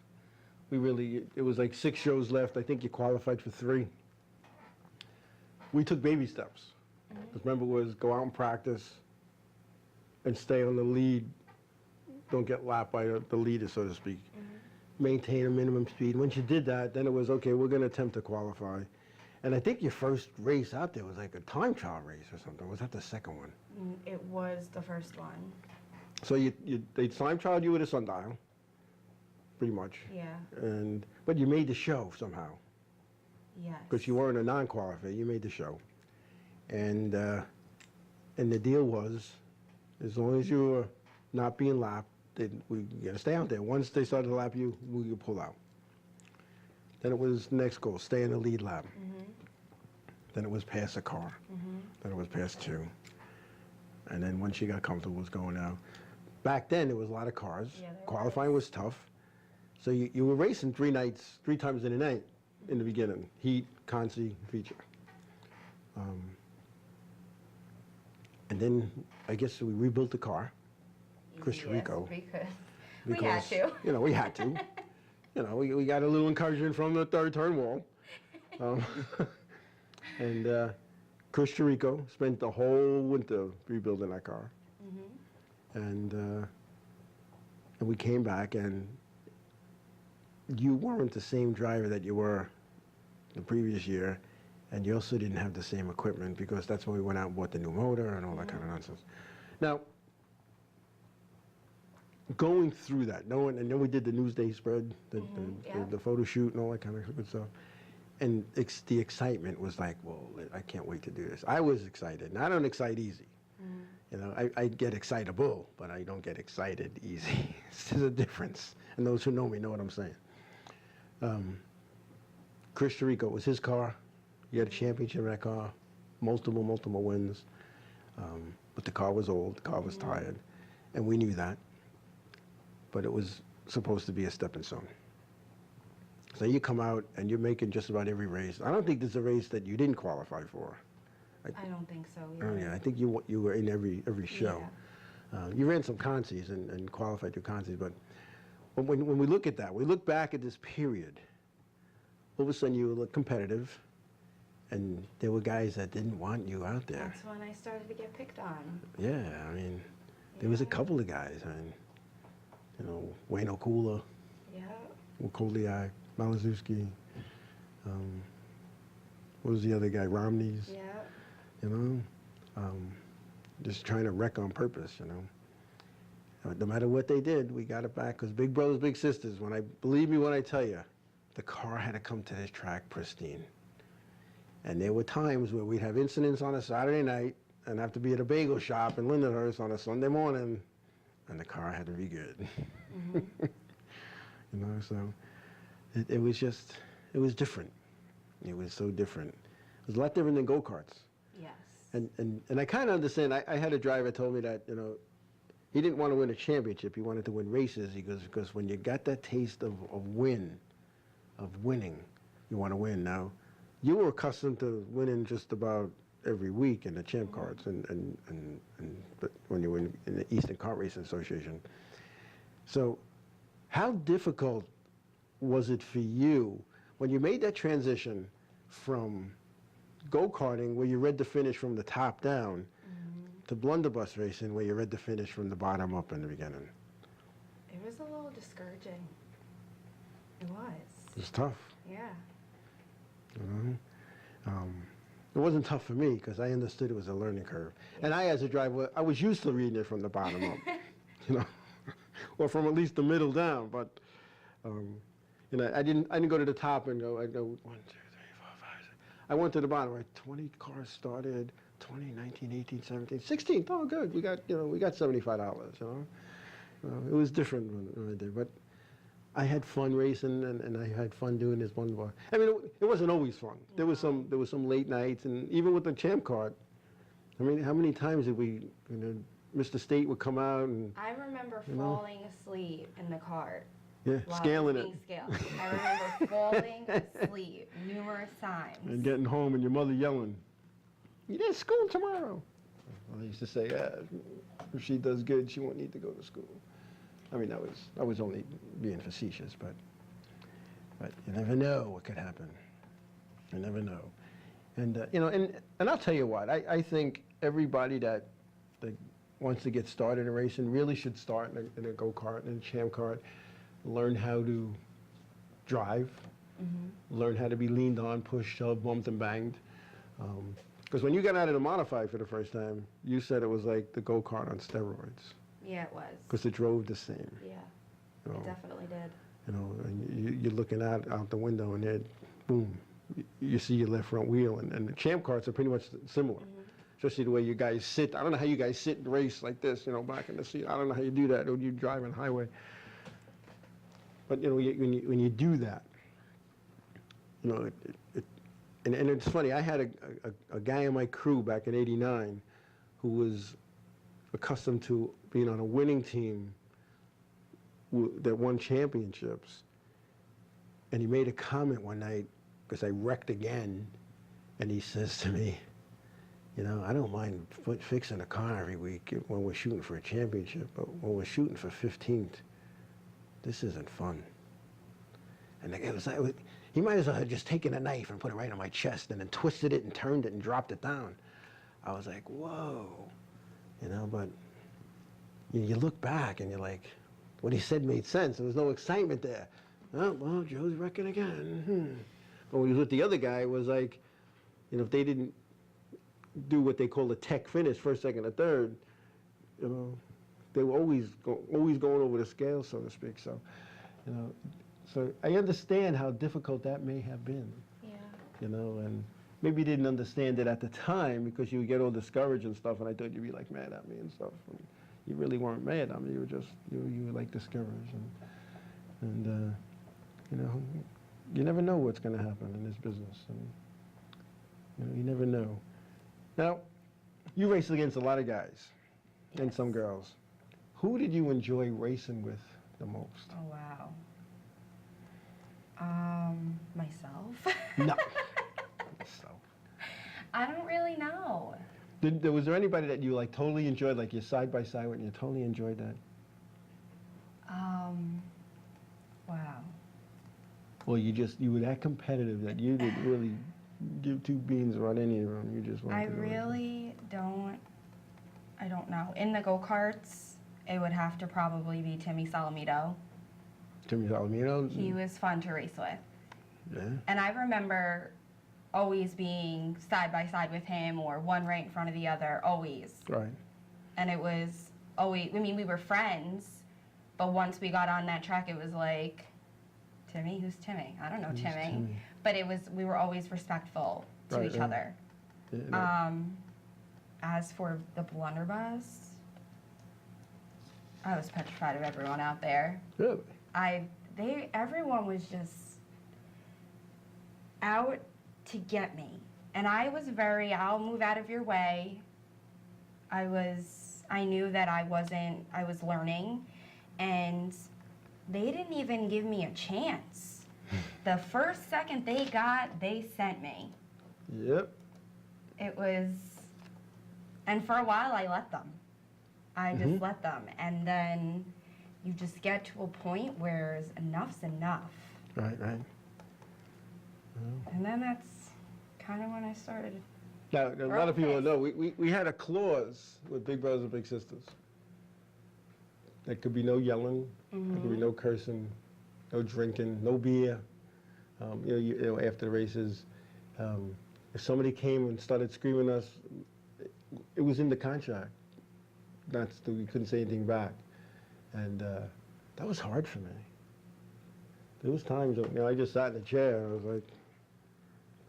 it was like 6 shows left. I think you qualified for 3. We took baby steps. Because remember, it was go out and practice and stay on the lead. Don't get lapped by the leader, so to speak. Maintain a minimum speed. Once you did that, then it was, okay, we're going to attempt to qualify. And I think your first race out there was like a time trial race or something. Was that the second one? It was the first one. So they time trialed you with a sundial, pretty much. Yeah. But you made the show somehow. Yes. Because you weren't a non-qualifier, you made the show. And the deal was, as long as you were not being lapped, you got to stay out there. Once they started to lap you, we could pull out. Then it was next goal, stay in the lead lap. Then it was pass a car. Then it was pass 2. And then once you got comfortable, it was going out. Back then, there was a lot of cars. Yeah, there Qualifying was tough. So you were racing 3 times in a night in the beginning. Heat, Consi, feature. And then I guess we rebuilt the car. Chris Chirico. Yes, because Because, we had to. You know, we had to. You know, we got a little encouragement from the third turn wall. And Chris Chirico spent the whole winter rebuilding that car. And we came back, and you weren't the same driver that you were the previous year, and you also didn't have the same equipment, because that's when we went out and bought the new motor and all that kind of nonsense. Now, going through that, knowing, and then we did the Newsday spread, the photo shoot and all that kind of good stuff, and the excitement was like, well, I can't wait to do this. I was excited, and I don't excite easy. You know, I get excitable, but I don't get excited easy. There's a difference. And those who know me know what I'm saying. Chris Chirico, was his car. He had a championship in that car, multiple wins. But the car was old, the car was tired, and we knew that. But it was supposed to be a stepping stone. So you come out and you're making just about every race. I don't think there's a race that you didn't qualify for. I don't think so. Oh yeah, I think you were in every show. Yeah. You ran some consies and qualified through consies, but when we look at that, we look back at this period, all of a sudden you were competitive, and there were guys that didn't want you out there. That's when I started to get picked on. Yeah, I mean, there was a couple of guys, I mean, you know, Wayne Okula, Yeah. Koliak, Malazewski, what was the other guy, Romneys, Yeah. you know, just trying to wreck on purpose, you know. No matter what they did, we got it back, because big brothers, big sisters, believe me when I tell you, the car had to come to this track pristine. And there were times where we'd have incidents on a Saturday night and have to be at a bagel shop in Lindenhurst on a Sunday morning, and the car had to be good. You know, so it was just, it was different. It was so different. It was a lot different than go-karts. Yes. And I kind of understand. I had a driver told me that, you know, he didn't want to win a championship. He wanted to win races. He goes, because when you got that taste of winning, you want to win. Now, you were accustomed to winning just about every week in the champ cards, but when you were in the Eastern Kart Racing Association. So, how difficult was it for you when you made that transition from go-karting, where you read the finish from the top down, to blunderbuss racing, where you read the finish from the bottom up in the beginning? It was a little discouraging. It was. It was tough. Yeah. You know? It wasn't tough for me because I understood it was a learning curve. And I, as a driver, I was used to reading it from the bottom up, you know, or from at least the middle down. But you know, I didn't go to the top and go. I go 1, 2, 3, 4, 5, 6. I went to the bottom. Right, 20 cars started. 20, 19, 18, 17, 16. Oh, good. We got $75. You know, it was different when I did, but I had fun racing, and I had fun doing this one bar. I mean, it wasn't always fun. There was some late nights, and even with the champ card. I mean, how many times did we, you know, Mr. State would come out and I remember falling asleep in the cart. yeah, while scaling was it being scaled. I remember falling asleep numerous times. and getting home and your mother yelling, "You did school tomorrow." I used to say, if she does good, she won't need to go to school. I mean, I was only being facetious, but you never know what could happen. You never know. And, you know, and I'll tell you what, I think everybody that wants to get started in racing really should start in a go-kart and a champ kart, learn how to drive, learn how to be leaned on, pushed, shoved, bumped, and banged. Because when you got out of the modified for the first time, you said it was like the go-kart on steroids. Yeah, it was. Because it drove the same. Yeah, You know, it definitely did. you know, and you're looking out the window, and then, boom, you see your left front wheel. And the champ karts are pretty much similar. Especially the way you guys sit. I don't know how you guys sit and race like this, you know, back in the seat. I don't know how you do that when you drive on the highway. But, you know, when you do that, you know, and it's funny, I had a guy in my crew back in '89 who was accustomed to being on a winning team that won championships. And he made a comment one night, because I wrecked again, and he says to me, you know, I don't mind fixing a car every week when we're shooting for a championship, but when we're shooting for 15th, this isn't fun. And it was like, he might as well have just taken a knife and put it right on my chest and then twisted it and turned it and dropped it down. I was like, whoa, you know, but you look back and you're like, what he said made sense. There was no excitement there. Oh, well, Joe's wrecking again. But when he was with the other guy, it was like, you know, if they didn't do what they call a tech finish, first, second, or third, you know, they were always going over the scale, so to speak. So, you know, so I understand how difficult that may have been. Yeah. You know, and maybe you didn't understand it at the time because you would get all discouraged and stuff, and I thought you'd be like mad at me and stuff. And you really weren't mad at me. You were just you were like discouraged, and you know, you never know what's going to happen in this business, and you know, you never know. Now, you raced against a lot of guys and some girls. Who did you enjoy racing with the most? Oh, wow. Myself. No. So, I don't really know. was there anybody that you like totally enjoyed, like you're side by side with, and you totally enjoyed that? Wow. Or you were that competitive that you didn't really give two beans about any of them. You just wanted I to go. really don't, I don't know. In the go-karts, it would have to probably be Timmy Salamito. Timmy Salamino? He was fun to race with. Yeah. And I remember always being side by side with him or one right in front of the other, always. Right. And it was always, I mean, we were friends, but once we got on that track, it was like, Timmy? Who's Timmy? I don't know Who's Timmy. Timmy? But it was, we were always respectful to Right, each yeah. other. Yeah, As for the blunderbuss, I was petrified of everyone out there. really? Everyone was just out to get me. And I was I'll move out of your way. I knew that I was learning, and they didn't even give me a chance. The first second they sent me. Yep. It was, and for a while I let them. I just let them. And then you just get to a point where enough's enough. Right, right. And then that's kind of when I started. Now, a lot of people don't know, we had a clause with Big Brothers and Big Sisters. There could be no yelling, there could be no cursing, no drinking, no beer. You know, after the races, if somebody came and started screaming at us, it was in the contract. We couldn't say anything back. And that was hard for me. There was times, you know, I just sat in the chair and I was like,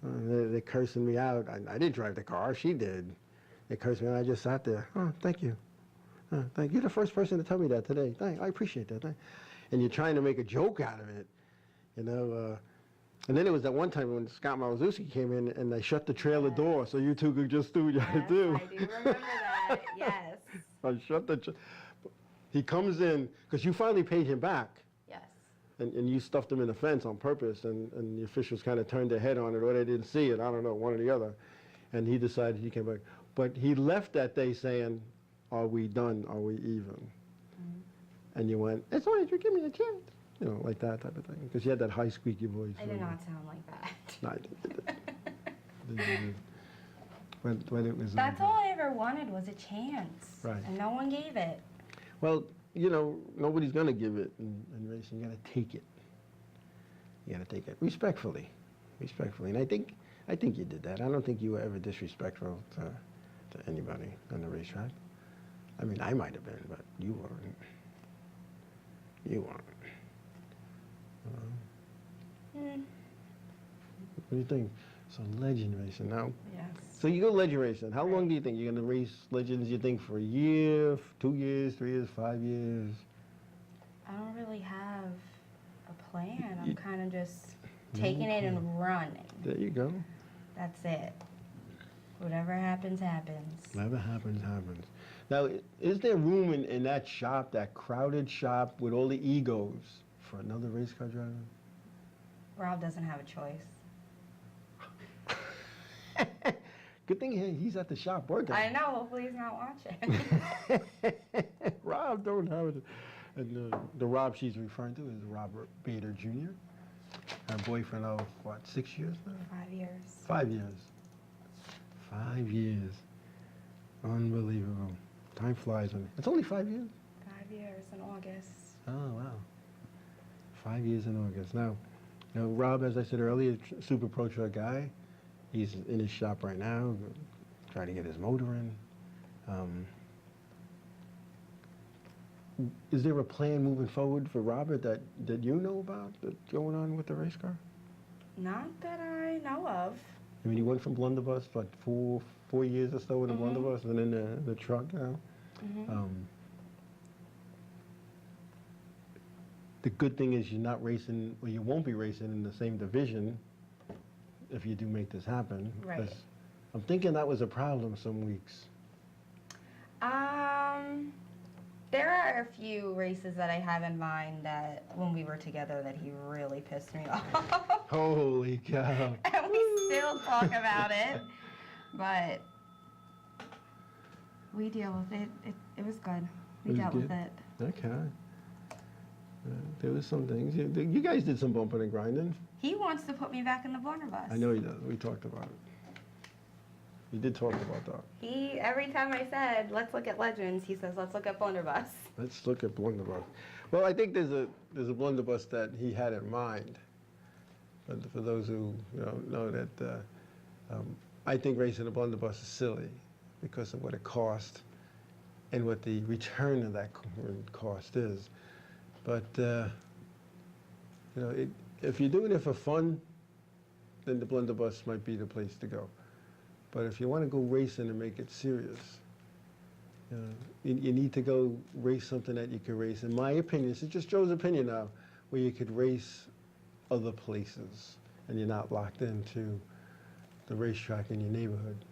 they're cursing me out. I didn't drive the car, she did. They cursed me out, I just sat there. Oh, thank you. Thank you. You're the first person to tell me that today. I appreciate that. And you're trying to make a joke out of it, you know. And then it was that one time when Scott Malzewski came in and they shut the trailer door so you two could just do what you had to do. I do remember that, yes. I shut the he comes in, because you finally paid him back. Yes. And you stuffed him in the fence on purpose, and the officials kind of turned their head on it, or they didn't see it, I don't know, one or the other. And he decided he came back. But he left that day saying, are we done? Are we even? And you went, as long as you give me a chance. You know, like that type of thing. Because you had that high squeaky voice. I did not sound like that. No, I didn't. You didn't. But it was... That's all I ever wanted was a chance. Right. And no one gave it. Well, you know, nobody's going to give it in racing. You got to take it. You got to take it respectfully. Respectfully. And I think you did that. I don't think you were ever disrespectful to anybody on the racetrack. I mean, I might have been, but you weren't. You weren't. What do you think? So legend racing now. Yes. So you go legend racing. How long do you think you're going to race legends? You think for a year, 2 years, 3 years, 5 years? I don't really have a plan. I'm kind of just taking it and running. There you go. That's it. Whatever happens, happens. Whatever happens, happens. Now, is there room in that shop, that crowded shop with all the egos, for another race car driver? Rob doesn't have a choice. Good thing he's at the shop working. I know. Hopefully he's not watching. Rob don't have it. And the Rob she's referring to is Robert Bader Jr., her boyfriend of, what, 6 years now? 5 years. 5 years. 5 years. Unbelievable. Time flies. It's only 5 years? 5 years in August. Oh, wow. 5 years in August. Now, Rob, as I said earlier, super pro truck guy. He's in his shop right now, trying to get his motor in. Is there a plan moving forward for Robert that you know about that's going on with the race car? Not that I know of. I mean, he went from blunderbuss, what, 4 years or so with a blunderbuss, and then the truck now. The good thing is you're not racing, or you won't be racing in the same division if you do make this happen. Right. 'Cause I'm thinking that was a problem some weeks. There are a few races that I have in mind that when we were together that he really pissed me off. Holy cow. And we still talk about it, but we deal with it. It was good. We It was dealt with good? it. Okay. There was some things. You guys did some bumping and grinding. He wants to put me back in the blunderbuss. I know he does. We talked about it. We did talk about that. He, every time I said, let's look at Legends, he says, let's look at blunderbuss. Let's look at blunderbuss. Well, I think there's a blunderbuss that he had in mind. But for those who know that, I think racing a blunderbuss is silly because of what it cost and what the return of that cost is. But if you're doing it for fun, then the blunderbuss might be the place to go. But if you want to go racing and make it serious, you need to go race something that you can race. In my opinion, this is just Joe's opinion now, where you could race other places and you're not locked into the racetrack in your neighborhood.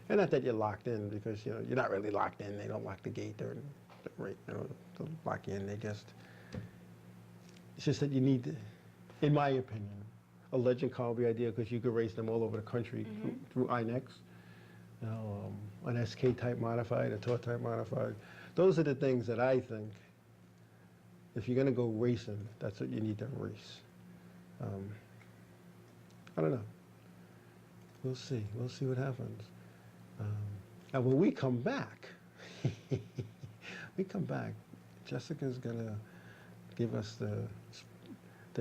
And not that you're locked in, because you're not really locked in. They don't lock the gate or they'll lock you in. It's just that you need to, in my opinion, a legend car would be ideal because you could race them all over the country through INEX. An SK type modified, a Tour type modified. Those are the things that I think, if you're going to go racing, that's what you need to race. I don't know. We'll see. We'll see what happens. And when we come back, Jessica's going to give us the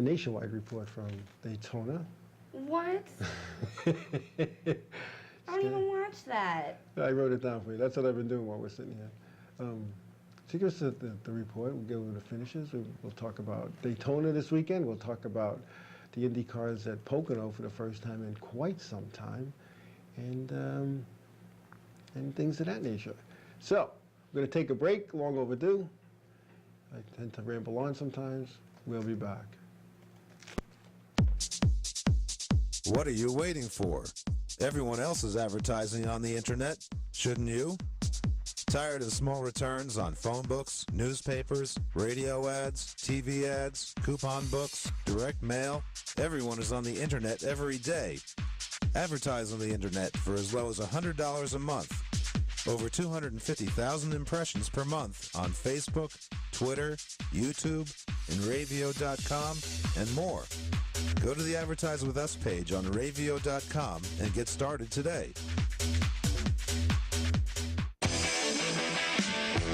nationwide report from Daytona. What? I don't even watch that. I wrote it down for you. That's what I've been doing while we're sitting here. She gives us the report. We'll go over the finishes. We'll talk about Daytona this weekend. We'll talk about the Indy cars at Pocono for the first time in quite some time, and things of that nature. So we're going to take a break, long overdue. I tend to ramble on sometimes. We'll be back. What are you waiting for? Everyone else is advertising on the internet. Shouldn't you? Tired of small returns on phone books, newspapers, radio ads, TV ads, coupon books, direct mail? Everyone is on the internet every day. Advertise on the internet for as low as $100 a month. Over 250,000 impressions per month on Facebook, Twitter, YouTube, Enravio.com, and more. Go to the Advertise With Us page on Ravio.com and get started today.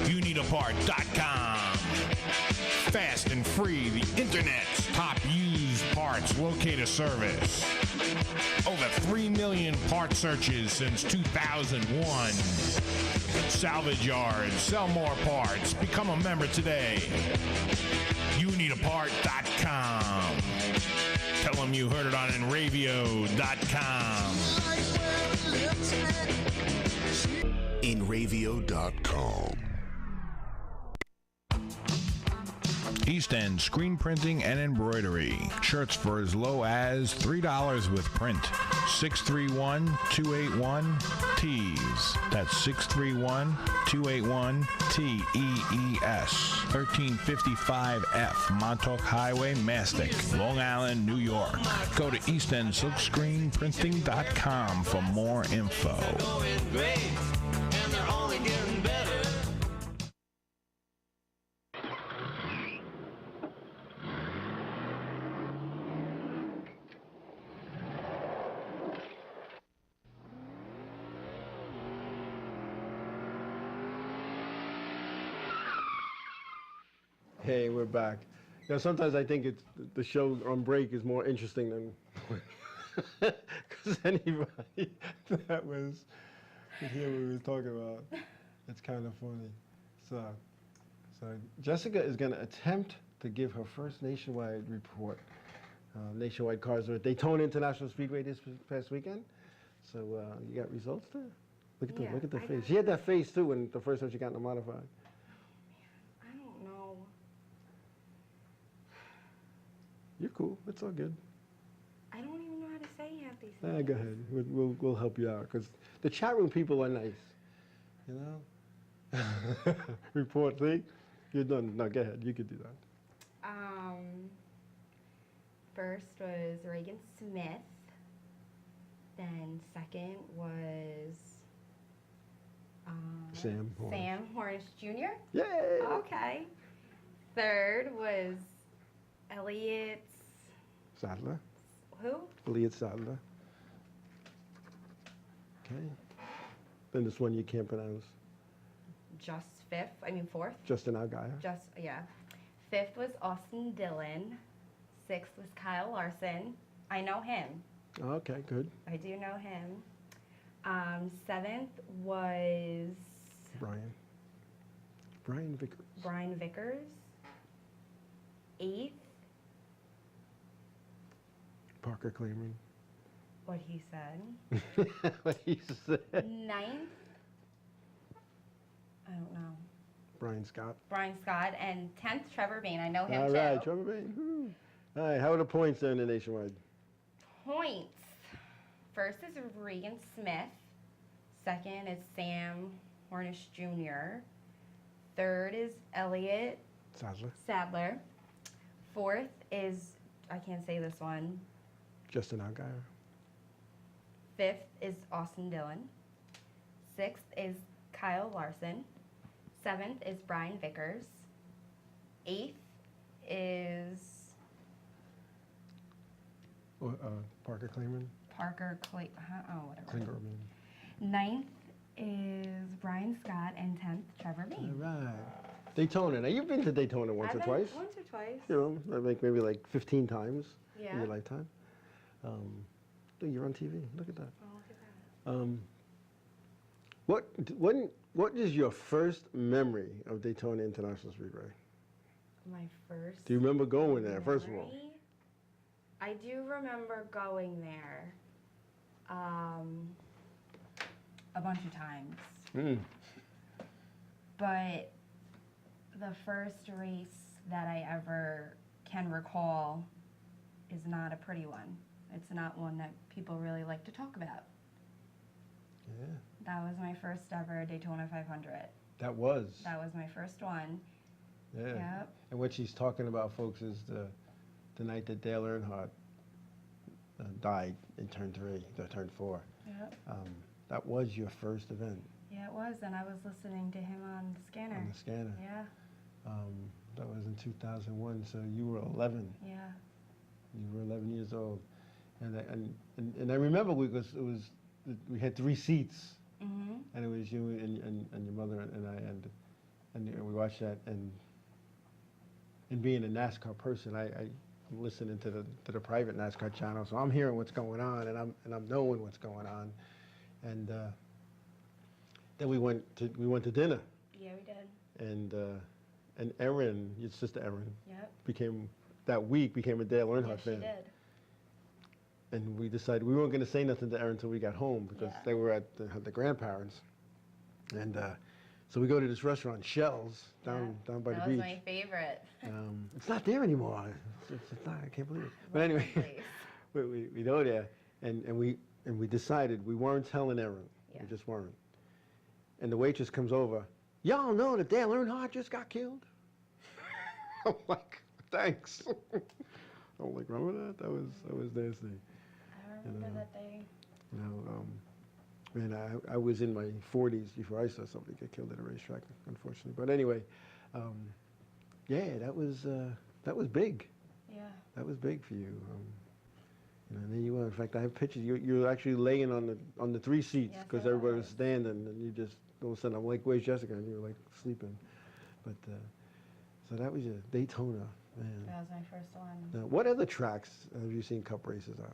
YouNeedAPart.com. Fast and free, the internet's top used parts locator service. Over 3 million part searches since 2001. Salvage yards, sell more parts. Become a member today. YouNeedAPart.com. Tell them you heard it on Enravio.com. Enravio.com. East End Screen Printing and Embroidery. Shirts for as low as $3 with print. 631-281-TEES. That's 631-281-TEES. 1355F Montauk Highway, Mastic, Long Island, New York. Go to eastendsilkscreenprinting.com for more info. Hey, we're back. Sometimes I think the show on break is more interesting than because anybody that was could hear what we were talking about. It's kind of funny. So Jessica is going to attempt to give her first nationwide report. Nationwide cars were at Daytona International Speedway this past weekend. So you got results there? Yeah, Look at the I face. got She had that face too when the first time she got in the modified. I don't know. You're cool. It's all good. I don't even know how to say half these things. Go ahead. We'll help you out because the chat room people are nice. You know. Report. See, you're done. No, go ahead. You could do that. First was Reagan Smith. Then second was Sam Hornish. Sam Hornish Jr. Yay! Okay. Third was Elliot. Sadler. Who? Elliot Sadler. Okay. Then this one you can't pronounce. Just fifth. I mean fourth. Justin Algeier. Just yeah. Fifth was Austin Dillon. Sixth was Kyle Larson. I know him. Okay, good. I do know him. Seventh was Brian Vickers. Brian Vickers. Eighth, Parker Claimer. what he said. What he said. Ninth, I don't know. Brian Scott. Brian Scott. And 10th, Trevor Bain. I know him All too. right, Trevor Bain. Woo. All right, how are the points there in the nationwide? Points. First is Regan Smith. Second is Sam Hornish Jr. Third is Elliot Sadler. Sadler. Fourth is, I can't say this one. Justin Algeier. Fifth is Austin Dillon. Sixth is Kyle Larson. Seventh is Brian Vickers. Eighth is Parker Claimer. Parker whatever. Klingerman. Ninth is Brian Scott, and 10th, Trevor All Bain. right. Daytona. Now, you've been to Daytona once I've or been twice. Once or twice. You know, maybe like 15 times in Yeah. your lifetime. You're on TV. Look at that. Oh, look at that. What is your first memory of Daytona International Speedway? My first. Do you remember going there, first of all? memory? I do remember going there a bunch of times. Mm. But the first race that I ever can recall is not a pretty one. It's not one that people really like to talk about. Yeah. That was my first ever Daytona 500. That was. That was my first one. Yeah. Yep. And what she's talking about, folks, is the night that Dale Earnhardt died in turn 4. Yep. That was your first event Yeah, it was, and I was listening to him on the scanner. on the scanner. Yeah, That was in 2001, so you were 11. yeah. You were 11 years old. And I remember because we had 3 seats, Mm-hmm. and it was you and your mother and I, and we watched that, and being a NASCAR person, I'm listening to the private NASCAR channel, so I'm hearing what's going on, and I'm knowing what's going on, and then we went to dinner, Yeah, we did. and Erin, your sister Erin, Yep. became a Dale Earnhardt Yes, she fan. did. And we decided we weren't going to say nothing to Erin until we got home because Yeah. they were at the grandparents. And so we go to this restaurant, Shell's, down by the That beach. was my favorite. It's not there anymore. It's not. I can't believe it. But anyway, Place. we go there, and we decided we weren't telling Erin. Yeah. We just weren't. And the waitress comes over. Y'all know that Dale Earnhardt just got killed? I'm like, thanks. I'm like, remember that? That was nasty. I remember that day. You know, man, I was in my 40s before I saw somebody get killed at a racetrack, unfortunately. But anyway, yeah, that was big. Yeah. That was big for you. You know, and there you were. In fact, I have pictures. You're actually laying on the 3 seats Yes, because I everybody was was. standing, and you just all of a sudden I'm like, "Where's Jessica?" And you were like sleeping. But so that was your Daytona, man. That was my first one. Now, what other tracks have you seen Cup races on?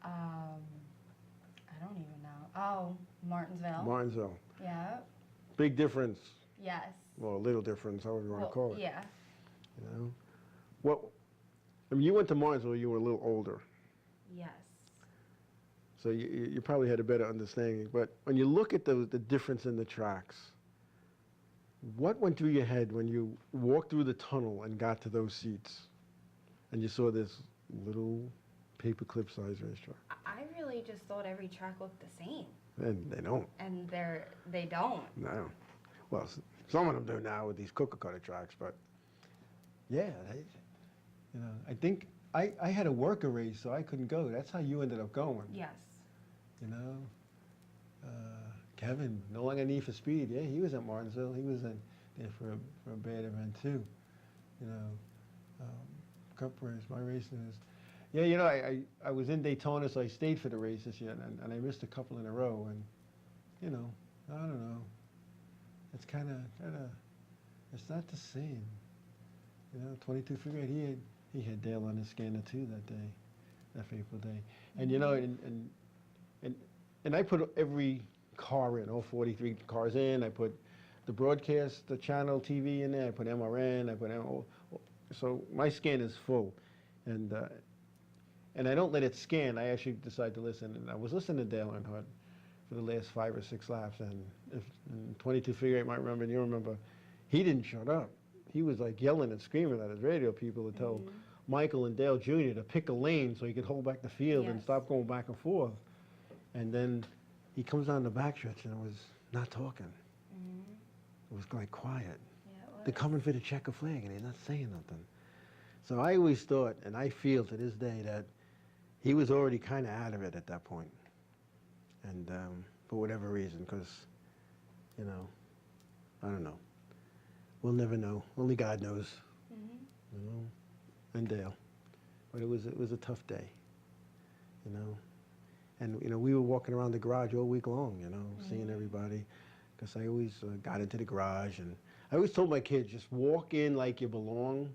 I don't even know. Oh, Martinsville. Martinsville. Yeah. Big difference. Yes. Well, a little difference, however you want to Well, call it. yeah. You know, what? I mean, you went to Martinsville. You were a little older. Yes. So you probably had a better understanding. But when you look at the difference in the tracks, what went through your head when you walked through the tunnel and got to those seats and you saw this little paperclip size racetrack? I really just thought every track looked the same. And they don't. And they don't. No. Well, some of them do now with these cookie-cutter tracks, but yeah, I think I had to work a race, so I couldn't go. That's how you ended up going. Yes. Kevin, no longer Need for Speed. Yeah, he was at Martinsville. He was there for a bad event too. Cup race, my racing is. Yeah, I was in Daytona, so I stayed for the race this year, and I missed a couple in a row, and I don't know. It's kind of, it's not the same. 22 figure eight. He had Dale on his scanner too that day, that fateful day, and I put every car in, all 43 cars in. I put the broadcast, the channel TV in there. I put MRN. I put so my scan is full, and I don't let it scan. I actually decide to listen, and I was listening to Dale Earnhardt for the last 5 or 6 laps, and if 22 figure eight might remember, and you remember, he didn't shut up. He was like yelling and screaming at his radio people to tell Michael and Dale Jr. to pick a lane so he could hold back the field and stop going back and forth. And then he comes down the backstretch and it was not talking. It was like quiet. Yeah, it was. They're coming for the checker flag and he's not saying nothing. So I always thought, and I feel to this day, that he was already kind of out of it at that point. And for whatever reason, because, I don't know. We'll never know. Only God knows. And Dale. But it was a tough day, And, we were walking around the garage all week long, seeing everybody. Because I always got into the garage. And I always told my kids, just walk in like you belong,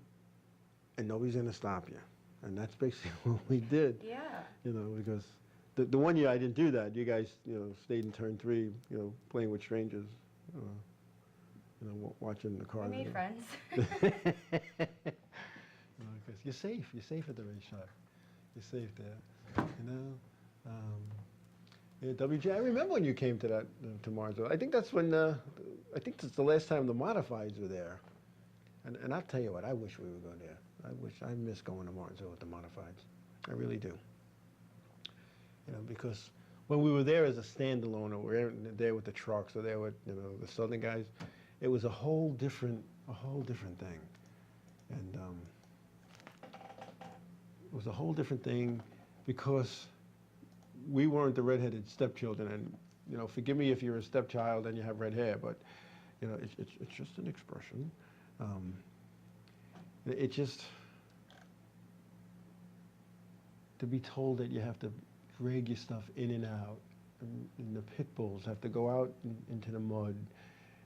and nobody's going to stop you. And that's basically what we did. Yeah. Because the one year I didn't do that. You guys, stayed in turn 3, playing with strangers. Watching the cars. We made friends. Because you're safe. You're safe at the racetrack. You're safe there. WJ, I remember when you came to that to Martinsville. I think that's when I think that's the last time the modifieds were there. And I'll tell you what, I wish we were going there. I miss going to Martinsville with the modifieds. I really do. Because when we were there as a standalone, or we were there with the trucks, or there with the Southern guys, it was a whole different thing, and it was a whole different thing because we weren't the redheaded stepchildren. And forgive me if you're a stepchild and you have red hair, but it's just an expression. It just to be told that you have to drag your stuff in and out, and the pit bulls have to go out into the mud.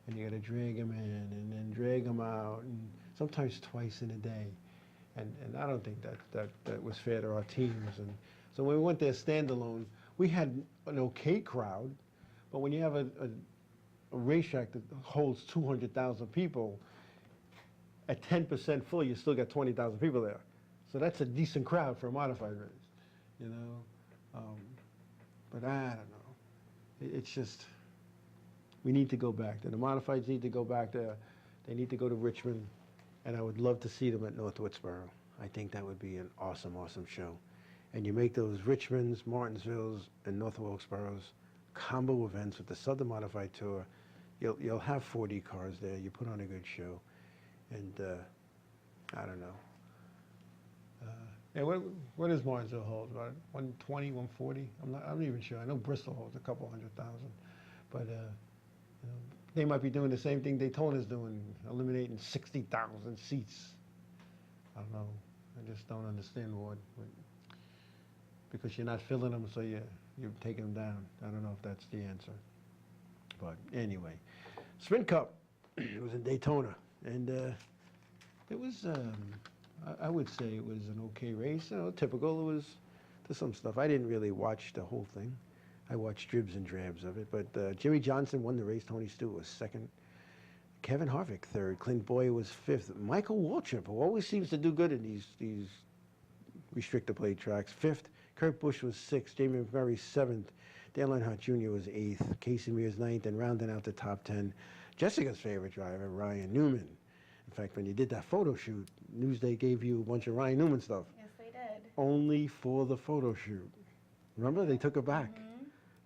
And you got to drag them in and then drag them out, and sometimes twice in a day. And I don't think that was fair to our teams. And so when we went there standalone, we had an okay crowd, but when you have a racetrack that holds 200,000 people, at 10% full, you still got 20,000 people there. So that's a decent crowd for a modified race, But I don't know. It's just, we need to go back there. The modifieds need to go back there. They need to go to Richmond, and I would love to see them at North Wilkesboro. I think that would be an awesome, awesome show. And you make those Richmonds, Martinsvilles, and North Wilkesboros combo events with the Southern Modified Tour. You'll have 40 cars there. You put on a good show, and I don't know. And what does Martinsville hold? About 120, 140? I'm not even sure. I know Bristol holds a couple 100,000, but they might be doing the same thing Daytona's doing, eliminating 60,000 seats. I don't know. I just don't understand what. Because you're not filling them, so you're taking them down. I don't know if that's the answer. But anyway, Sprint Cup. It was in Daytona, and it was. I would say it was an okay race. Typical. It was to some stuff. I didn't really watch the whole thing. I watched dribs and drabs of it. But Jimmy Johnson won the race. Tony Stewart was second. Kevin Harvick third. Clint Boyer was fifth. Michael Waltrip, who always seems to do good in these restrictor plate tracks, fifth. Kurt Busch was 6th, Jamie McMurray 7th, Dale Earnhardt Jr. was 8th, Casey Mears 9th, and rounding out the top 10, Jessica's favorite driver, Ryan Newman. In fact, when you did that photo shoot, Newsday gave you a bunch of Ryan Newman stuff. Yes, they did. Only for the photo shoot. Remember? They took it back.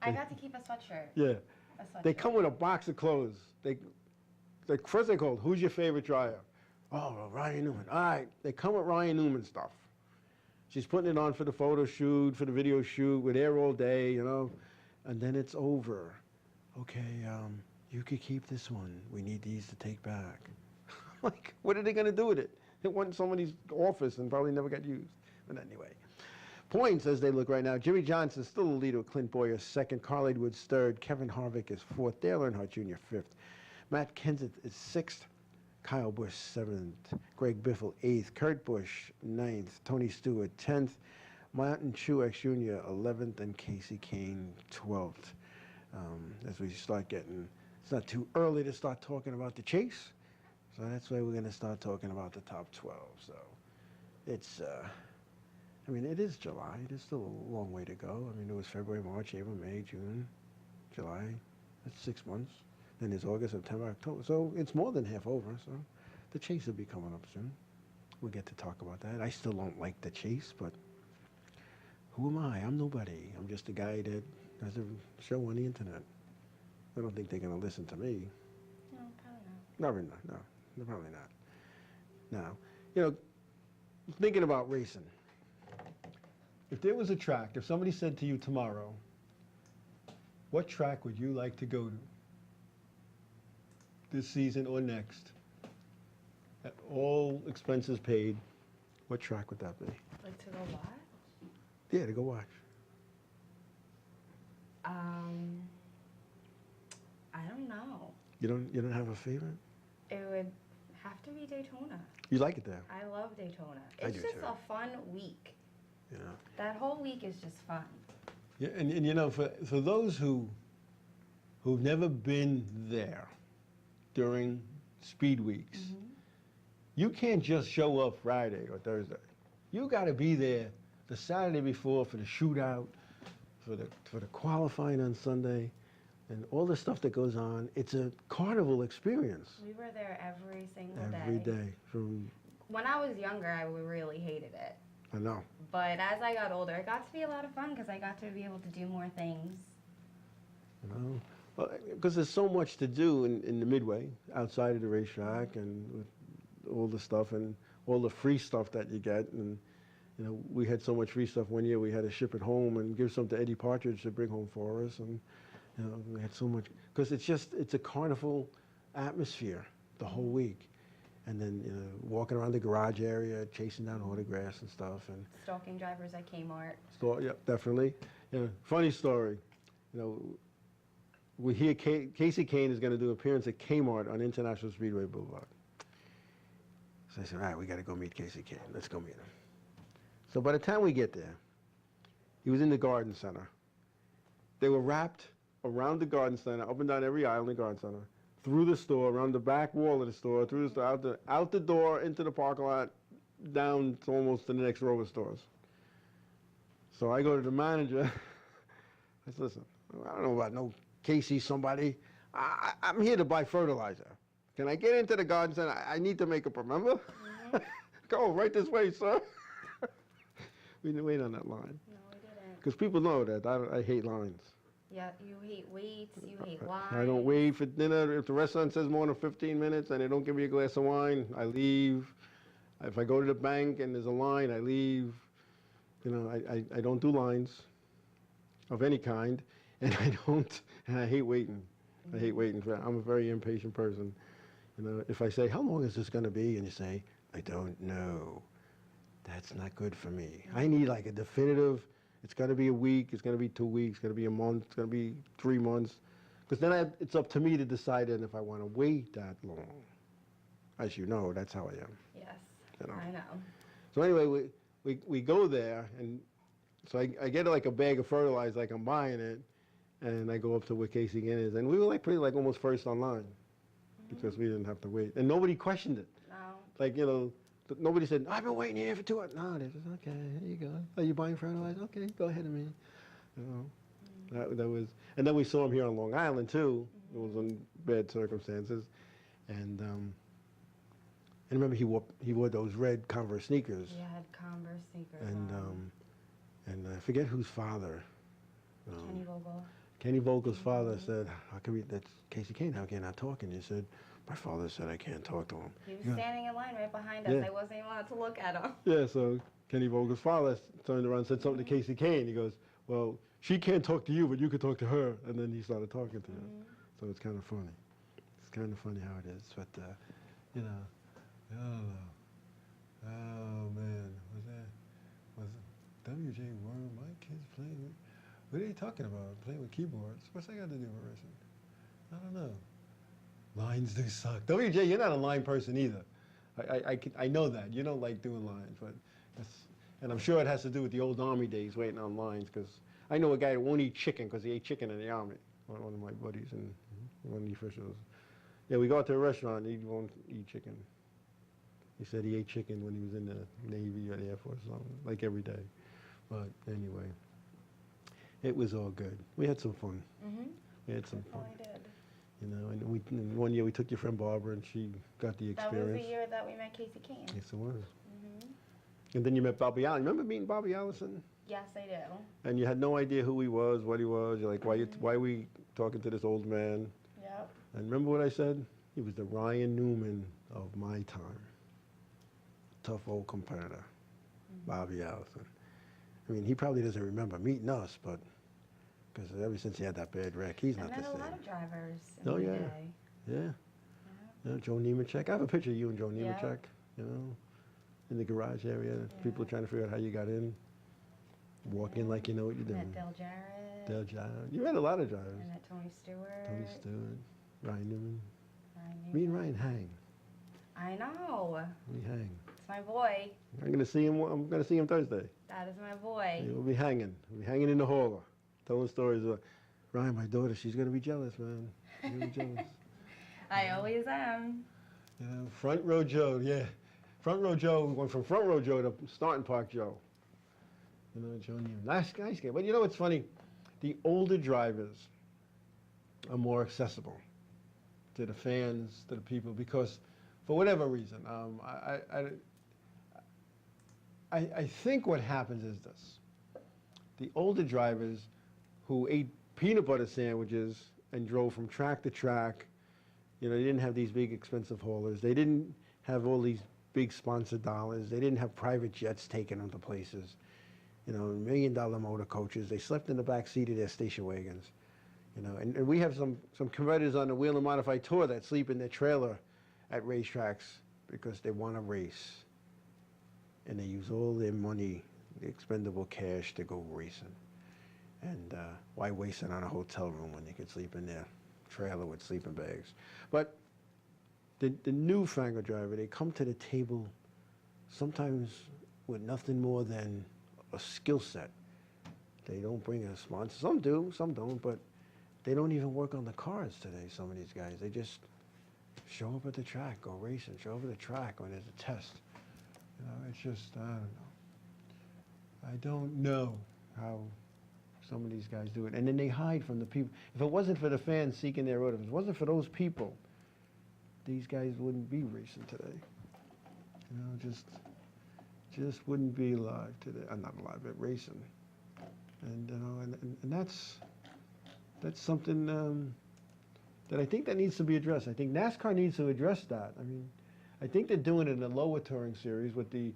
I got to keep a sweatshirt. Yeah. A sweatshirt. They come with a box of clothes. First they called, who's your favorite driver? Oh, well, Ryan Newman. All right, they come with Ryan Newman stuff. She's putting it on for the photo shoot, for the video shoot. We're there all day, you know, and then it's over. Okay, you could keep this one. We need these to take back. Like, what are they going to do with it? It went in somebody's office and probably never got used. But anyway, points as they look right now. Jimmy Johnson still the leader with Clint Boyer 2nd, Carl Edwards 3rd, Kevin Harvick is 4th, Dale Earnhardt Jr. 5th, Matt Kenseth is 6th, Kyle Busch 7th, Greg Biffle 8th, Kurt Busch 9th, Tony Stewart 10th, Martin Truex Jr. 11th, and Casey Kane 12th. As we start getting, it's not too early to start talking about the chase, so that's why we're going to start talking about the top 12. So it's, I mean, it is July. It is still a long way to go. I mean, it was February, March, April, May, June, July. That's 6 months. Then there's August, September, October. So it's more than half over. So the chase will be coming up soon. We'll get to talk about that. I still don't like the chase, but who am I? I'm nobody. I'm just a guy that has a show on the internet. I don't think they're going to listen to me. No, probably not. No, probably not. Now, you know, thinking about racing. If there was a track, if somebody said to you tomorrow, what track would you like to go to this season or next, at all expenses paid, what track would that be? Like to go watch? Yeah, to go watch. I don't know. You don't have a favorite? It would have to be Daytona. You like it there? I love Daytona. I It's do just too. a fun week. Yeah. That whole week is just fun. Yeah, and you know, for those who've never been there during speed weeks, you can't just show up Friday or Thursday. You got to be there the Saturday before for the shootout, for the qualifying on Sunday, and all the stuff that goes on. It's a carnival experience We were there every single every day. From When I was younger, I really hated it. I know. But as I got older, it got to be a lot of fun because I got to be able to do more things. You know, because there's so much to do in the Midway, outside of the racetrack, and with all the stuff and all the free stuff that you get. And you know, we had so much free stuff one year. We had to ship it home and give some to Eddie Partridge to bring home for us. And you know, we had so much because it's a carnival atmosphere the whole week. And then, you know, walking around the garage area, chasing down autographs and stuff, and Stalking drivers at Kmart. yeah, definitely. You know, funny story. You know, we hear Casey Kane is going to do an appearance at Kmart on International Speedway Boulevard. So I said, all right, we got to go meet Casey Kane. Let's go meet him. So by the time we get there, he was in the Garden Center. They were wrapped around the Garden Center, up and down every aisle in the Garden Center, through the store, around the back wall of the store, through the store, out the door, into the parking lot, down to almost to the next row of stores. So I go to the manager. I said, listen, I don't know about no Casey somebody. I'm here to buy fertilizer. Can I get into the Garden Center? I need to make up, remember? Go right this way, sir. We didn't wait on that line. No, we didn't. Because people know that I hate lines. Yeah, you hate waits, you hate lines. I don't wait for dinner. If the restaurant says more than 15 minutes and they don't give me a glass of wine, I leave. If I go to the bank and there's a line, I leave. You know, I don't do lines of any kind, and I hate waiting. I hate waiting. I'm a very impatient person. You know, if I say, how long is this going to be? And you say, I don't know. That's not good for me. I need like a definitive, it's got to be a week, it's going to be 2 weeks, it's going to be a month, it's going to be 3 months. Because then it's up to me to decide then if I want to wait that long. As you know, that's how I am. Yes, You know. I know. So anyway, we go there, and so I get like a bag of fertilizer, like I'm buying it, and I go up to where Casey Kane is, and we were like pretty like almost first online because we didn't have to wait, and nobody questioned it. No. Like, you know, nobody said, I've been waiting here for 2 hours. No, they just, okay, here you go. Are you buying fertilizer? Okay, go ahead of me. You know, that was, and then we saw him here on Long Island too. It was in bad circumstances, and remember he wore those red Converse sneakers. He had Converse sneakers And I forget whose father. Kenny Vogel. Kenny Vogel's father said, "How can we? That's Casey Kane. How can I talk?" And he said, "My father said I can't talk to him." He was standing in line right behind us. Yeah. I wasn't even allowed to look at him. Yeah, so Kenny Vogel's father turned around and said something to Casey Kane. He goes, "Well, she can't talk to you, but you can talk to her." And then he started talking to her. So it's kind of funny. It's kind of funny how it is. But, you know, I don't know. Oh, man. Was it WJ Worm? My kids playing with, what are they talking about? Playing with keyboards? What's that got to do with racing? I don't know. Lines do suck. WJ, you're not a line person either. I know that. You don't like doing lines, but and I'm sure it has to do with the old Army days waiting on lines, because I know a guy that won't eat chicken because he ate chicken in the Army. One of my buddies and one of the officials. Yeah, we go out to a restaurant and he won't eat chicken. He said he ate chicken when he was in the Navy or the Air Force or something, like every day. But anyway, it was all good. We had some fun. We had some fun. We did. You know, and one year we took your friend Barbara and she got the That experience. was the year that we met Casey Kane. Yes, it was. And then you met Bobby Allen. Remember meeting Bobby Allison? Yes, I do. And you had no idea who he was, what he was. You're like, why are we talking to this old man? Yep. And remember what I said? He was the Ryan Newman of my time. Tough old competitor, Bobby Allison. I mean, he probably doesn't remember meeting us, but because ever since he had that bad wreck, he's I not the met same. a lot of drivers in Oh, my yeah. day. Yeah. Joe Nemechek. I have a picture of you and Joe Yeah. Nemechek, you know, in the garage area. People trying to figure out how you got in. Walk in like you know what you're doing. Met Dale Jarrett. Dale Jarrett. You met a lot of drivers. I met Tony Stewart. Tony Stewart, Ryan Newman. Ryan Me and Newman. Ryan hang. I know. We hang. It's my boy. I'm gonna see him Thursday. That is my boy. We'll be hanging. We'll be hanging in the hall, telling stories about Ryan, my daughter. She's gonna be jealous, man. She's gonna be jealous. I always am. You know, Front Row Joe, yeah. Front Row Joe, we went from Front Row Joe to Starting Park Joe. You know, Joe Newman. Nice guy. But you know what's funny? The older drivers are more accessible to the fans, to the people, because for whatever reason, I think what happens is this. The older drivers who ate peanut butter sandwiches and drove from track to track, you know, they didn't have these big expensive haulers. They didn't have all these big sponsor dollars. They didn't have private jets taking them to places. You know, $1 million motor coaches. They slept in the back seat of their station wagons. You know, and we have some competitors on the Wheel and Modified Tour that sleep in their trailer at racetracks because they want to race. And they use all their money, the expendable cash, to go racing. And why waste it on a hotel room when they could sleep in their trailer with sleeping bags? But the newfangled driver, they come to the table sometimes with nothing more than a skill set. They don't bring a sponsor. Some do, some don't, but they don't even work on the cars today, some of these guys. They just show up at the track, go racing, show up at the track when there's a test. You know, it's just, I don't know. I don't know how some of these guys do it. And then they hide from the people. If it wasn't for the fans seeking their order, if it wasn't for those people, these guys wouldn't be racing today. You know, just wouldn't be alive today. Not alive, but racing. And you know, and that's something that I think that needs to be addressed. I think NASCAR needs to address that. I mean, I think they're doing it in the lower touring series with the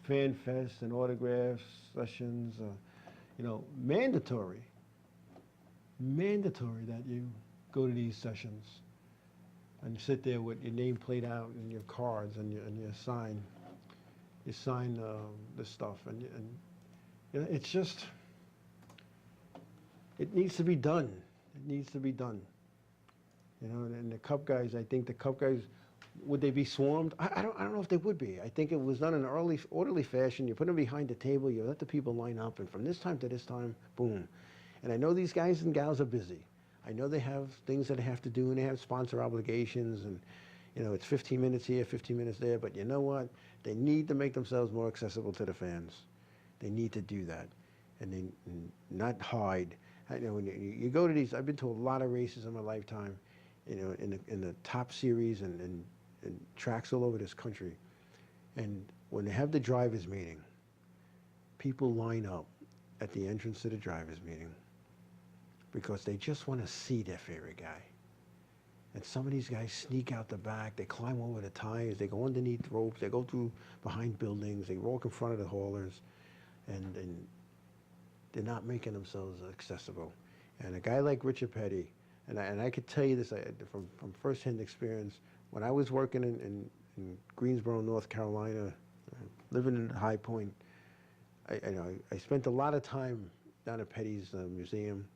fan fest and autograph sessions. You know, mandatory that you go to these sessions and you sit there with your name played out and your cards and your sign. You sign the stuff and you know, it's just, it needs to be done. It needs to be done. You know, and the Cup guys, I think the Cup guys, would they be swarmed? I don't know if they would be. I think it was done in an orderly fashion. You put them behind the table, you let the people line up, and from this time to this time, boom. And I know these guys and gals are busy. I know they have things that they have to do, and they have sponsor obligations, and You know, it's 15 minutes here, 15 minutes there, but you know what? They need to make themselves more accessible to the fans. They need to do that, and not hide. I know when you go to these, I've been to a lot of races in my lifetime, you know, in the top series and tracks all over this country. And when they have the drivers' meeting, people line up at the entrance to the drivers' meeting because they just want to see their favorite guy. And some of these guys sneak out the back, they climb over the tires, they go underneath ropes, they go through behind buildings, they walk in front of the haulers, and they're not making themselves accessible. And a guy like Richard Petty, and I could tell you this from first-hand experience, when I was working in Greensboro, North Carolina, living in High Point, I spent a lot of time down at Petty's museum.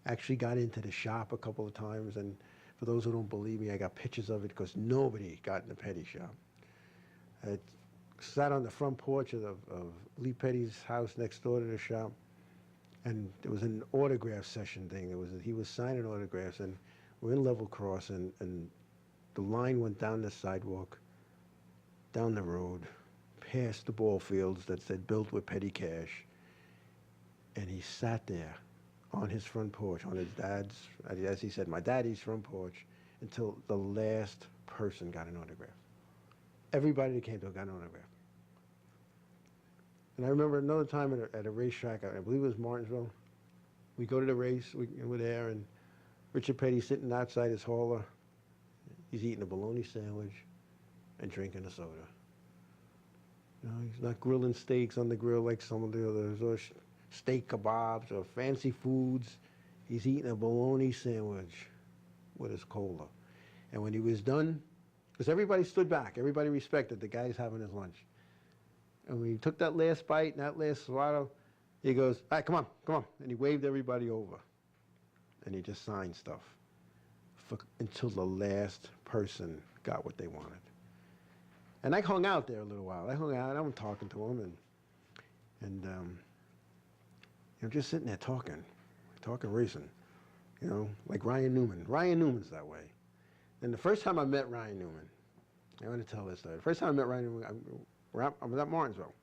Actually got into the shop a couple of times, and for those who don't believe me, I got pictures of it because nobody got in the Petty shop. I sat on the front porch of Lee Petty's house next door to the shop, and there was an autograph session thing. He was signing autographs, and we're in level cross, and the line went down the sidewalk, down the road, past the ball fields that said built with petty cash, and he sat there on his front porch, on his dad's, as he said, my daddy's front porch, until the last person got an autograph. Everybody that came to it got an autograph. And I remember another time at a racetrack, I believe it was Martinsville. We go to the race, we're there, and Richard Petty's sitting outside his hauler. He's eating a bologna sandwich and drinking a soda. You know, he's not grilling steaks on the grill like some of the others, or steak kebabs or fancy foods. He's eating a bologna sandwich with his cola. And when he was done, because everybody stood back, everybody respected the guy's having his lunch. And when he took that last bite and that last swallow, he goes, all right, come on, come on. And he waved everybody over. And he just signed stuff until the last person got what they wanted. And I hung out there a little while. I hung out, I'm talking to him, and you know, just sitting there talking racing, you know, like Ryan Newman. Ryan Newman's that way. And the first time I met Ryan Newman, I want to tell this story. The first time I met Ryan Newman, I was at Martinsville.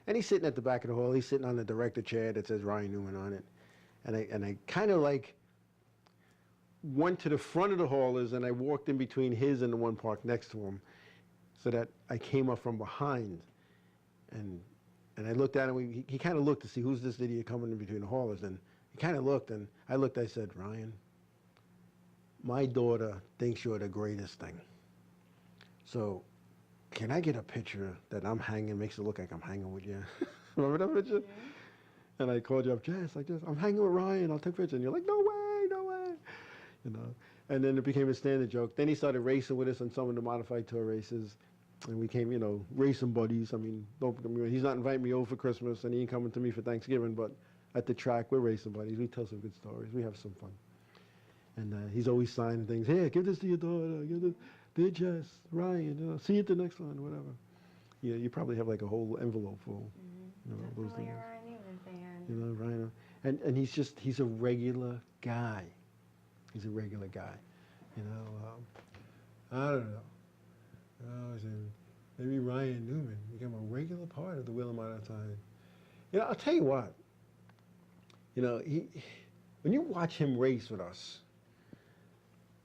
And he's sitting at the back of the hall. He's sitting on the director chair that says Ryan Newman on it. And I kind of like went to the front of the haulers, and I walked in between his and the one parked next to him, so that I came up from behind. And I looked at him. He kind of looked to see who's this idiot coming in between the haulers. And he kind of looked, and I looked. I said, Ryan, my daughter thinks you're the greatest thing. So can I get a picture that I'm hanging, makes it look like I'm hanging with you? Remember that picture? Mm-hmm. And I called you up, Jess, like this. I'm hanging with Ryan. I'll take a picture. And you're like, no way, no way. You know. And then it became a standard joke. Then he started racing with us on some of the modified tour races. And we became, you know, racing buddies. I mean, he's not inviting me over for Christmas, and he ain't coming to me for Thanksgiving, but at the track, we're racing buddies. We tell some good stories. We have some fun. And he's always signing things. Hey, give this to your daughter. Give this, dear Jess, Ryan, you know, see you at the next one, whatever. Yeah, you probably have like a whole envelope full. Mm-hmm. You know, those things. Definitely a Ryan Newman fan. You know, Ryan. And he's a regular guy. He's a regular guy. You know, I don't know. Maybe Ryan Newman became a regular part of the Wheel of Modern Time. You know, I'll tell you what. You know, when you watch him race with us,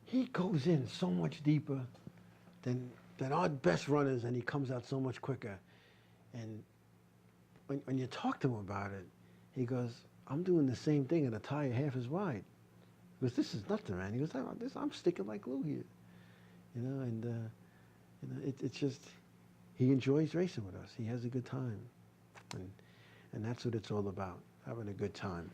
he goes in so much deeper than our best runners, and he comes out so much quicker. And when you talk to him about it, he goes, I'm doing the same thing in a tire half as wide. He goes, this is nothing, man. He goes, I'm sticking like glue here. You know, and you know, it's just, he enjoys racing with us. He has a good time. And that's what it's all about, having a good time.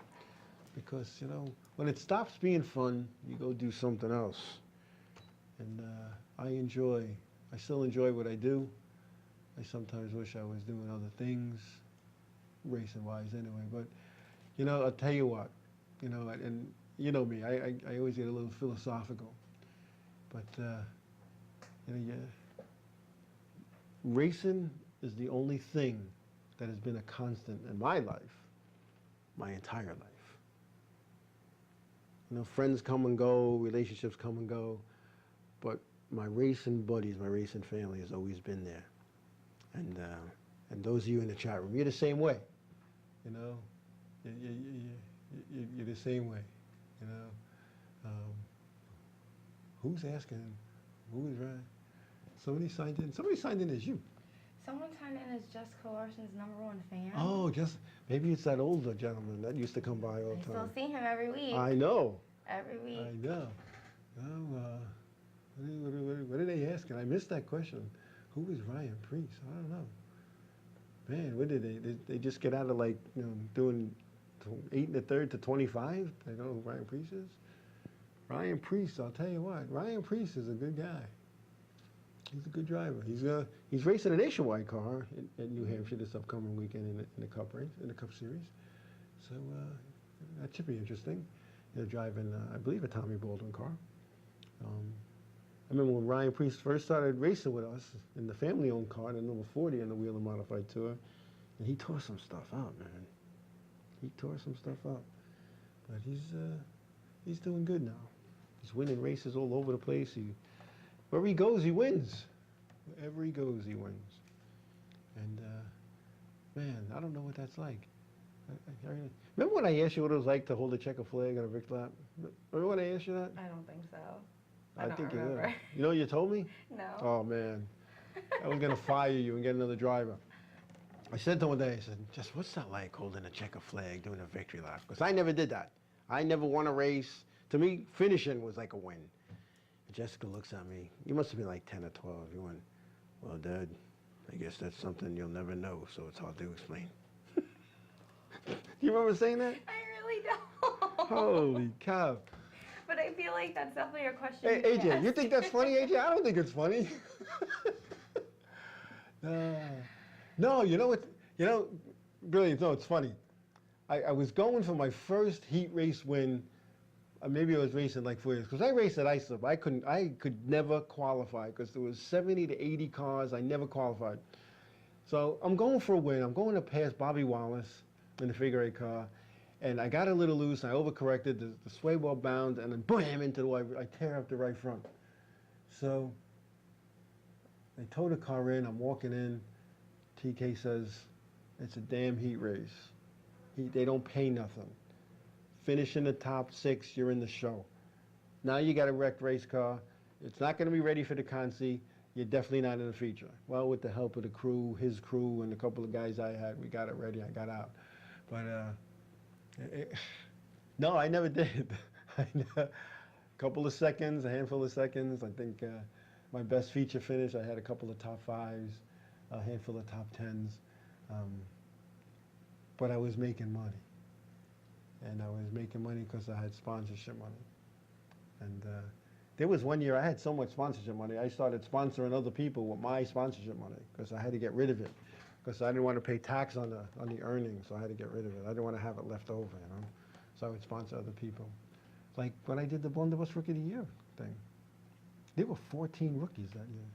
Because, you know, when it stops being fun, you go do something else. And I still enjoy what I do. I sometimes wish I was doing other things, racing-wise anyway. But, you know, I'll tell you what, you know, and you know me, I always get a little philosophical. But, you know, racing is the only thing that has been a constant in my life, my entire life. You know, friends come and go, relationships come and go, but my racing buddies, my racing family has always been there. And those of you in the chat room, you're the same way, you know. You're the same way, you know. Who's asking? Who is right? Somebody signed in. Somebody signed in as you. Someone signed in as Jessica Larson's #1 fan. Oh, just maybe it's that older gentleman that used to come by all I the still time. see him every week. I know. Every week. I know. Oh, what are they asking? I missed that question. Who is Ryan Priest? I don't know. Man, what did they just get out of, like, you know, doing 8 1/3 to 25? They don't know who Ryan Priest is? Ryan Priest, I'll tell you what, Ryan Priest is a good guy. He's a good driver. He's racing a nationwide car in New Hampshire this upcoming weekend in the Cup race, in the Cup Series. So that should be interesting. They're driving, I believe, a Tommy Baldwin car. I remember when Ryan Priest first started racing with us in the family-owned car, the number 40 in the Wheeler Modified Tour, and he tore some stuff out, man. He tore some stuff out, but he's doing good now. He's winning races all over the place. Wherever he goes, he wins. Wherever he goes, he wins. And man, I don't know what that's like. Remember when I asked you what it was like to hold a checker flag on a Vic lap? Remember when I asked you that? I don't think so. I don't think remember. you did. You know what you told me? No. Oh, man. I was going to fire you and get another driver. I said to him one day, I said, just what's that like holding a checker flag, doing a victory lap? Because I never did that. I never won a race. To me, finishing was like a win. And Jessica looks at me. You must have been like 10 or 12. You went, well, Dad, I guess that's something you'll never know, so it's hard to explain. You remember saying that? I really don't. Holy cow. But I feel like that's definitely a question. Hey, you AJ, ask. you think that's funny, AJ? I don't think it's funny. No, you know what? You know, really, no, it's funny. I was going for my first heat race win. Maybe I was racing like 4 years because I raced at Islip. I could never qualify because there was 70 to 80 cars. I never qualified. So I'm going for a win. I'm going to pass Bobby Wallace in the figure 8 car. And I got a little loose, and I overcorrected, the sway ball bound, and then bam, into the white, I tear up the right front. So I tow the car in, I'm walking in, TK says, it's a damn heat race. They don't pay nothing. Finish in the top 6, you're in the show. Now you got a wrecked race car. It's not gonna be ready for the Consi. You're definitely not in the feature. Well, with the help of the crew, his crew, and a couple of guys I had, we got it ready, I got out. But, no, I never did. A couple of seconds, a handful of seconds. I think my best feature finish, I had a couple of top 5s, a handful of top 10s. But I was making money. And I was making money because I had sponsorship money. And there was one year I had so much sponsorship money, I started sponsoring other people with my sponsorship money because I had to get rid of it. Because I didn't want to pay tax on the earnings, so I had to get rid of it. I didn't want to have it left over, you know. So I would sponsor other people. Like when I did the Blunderbuss Rookie of the Year thing. There were 14 rookies that year.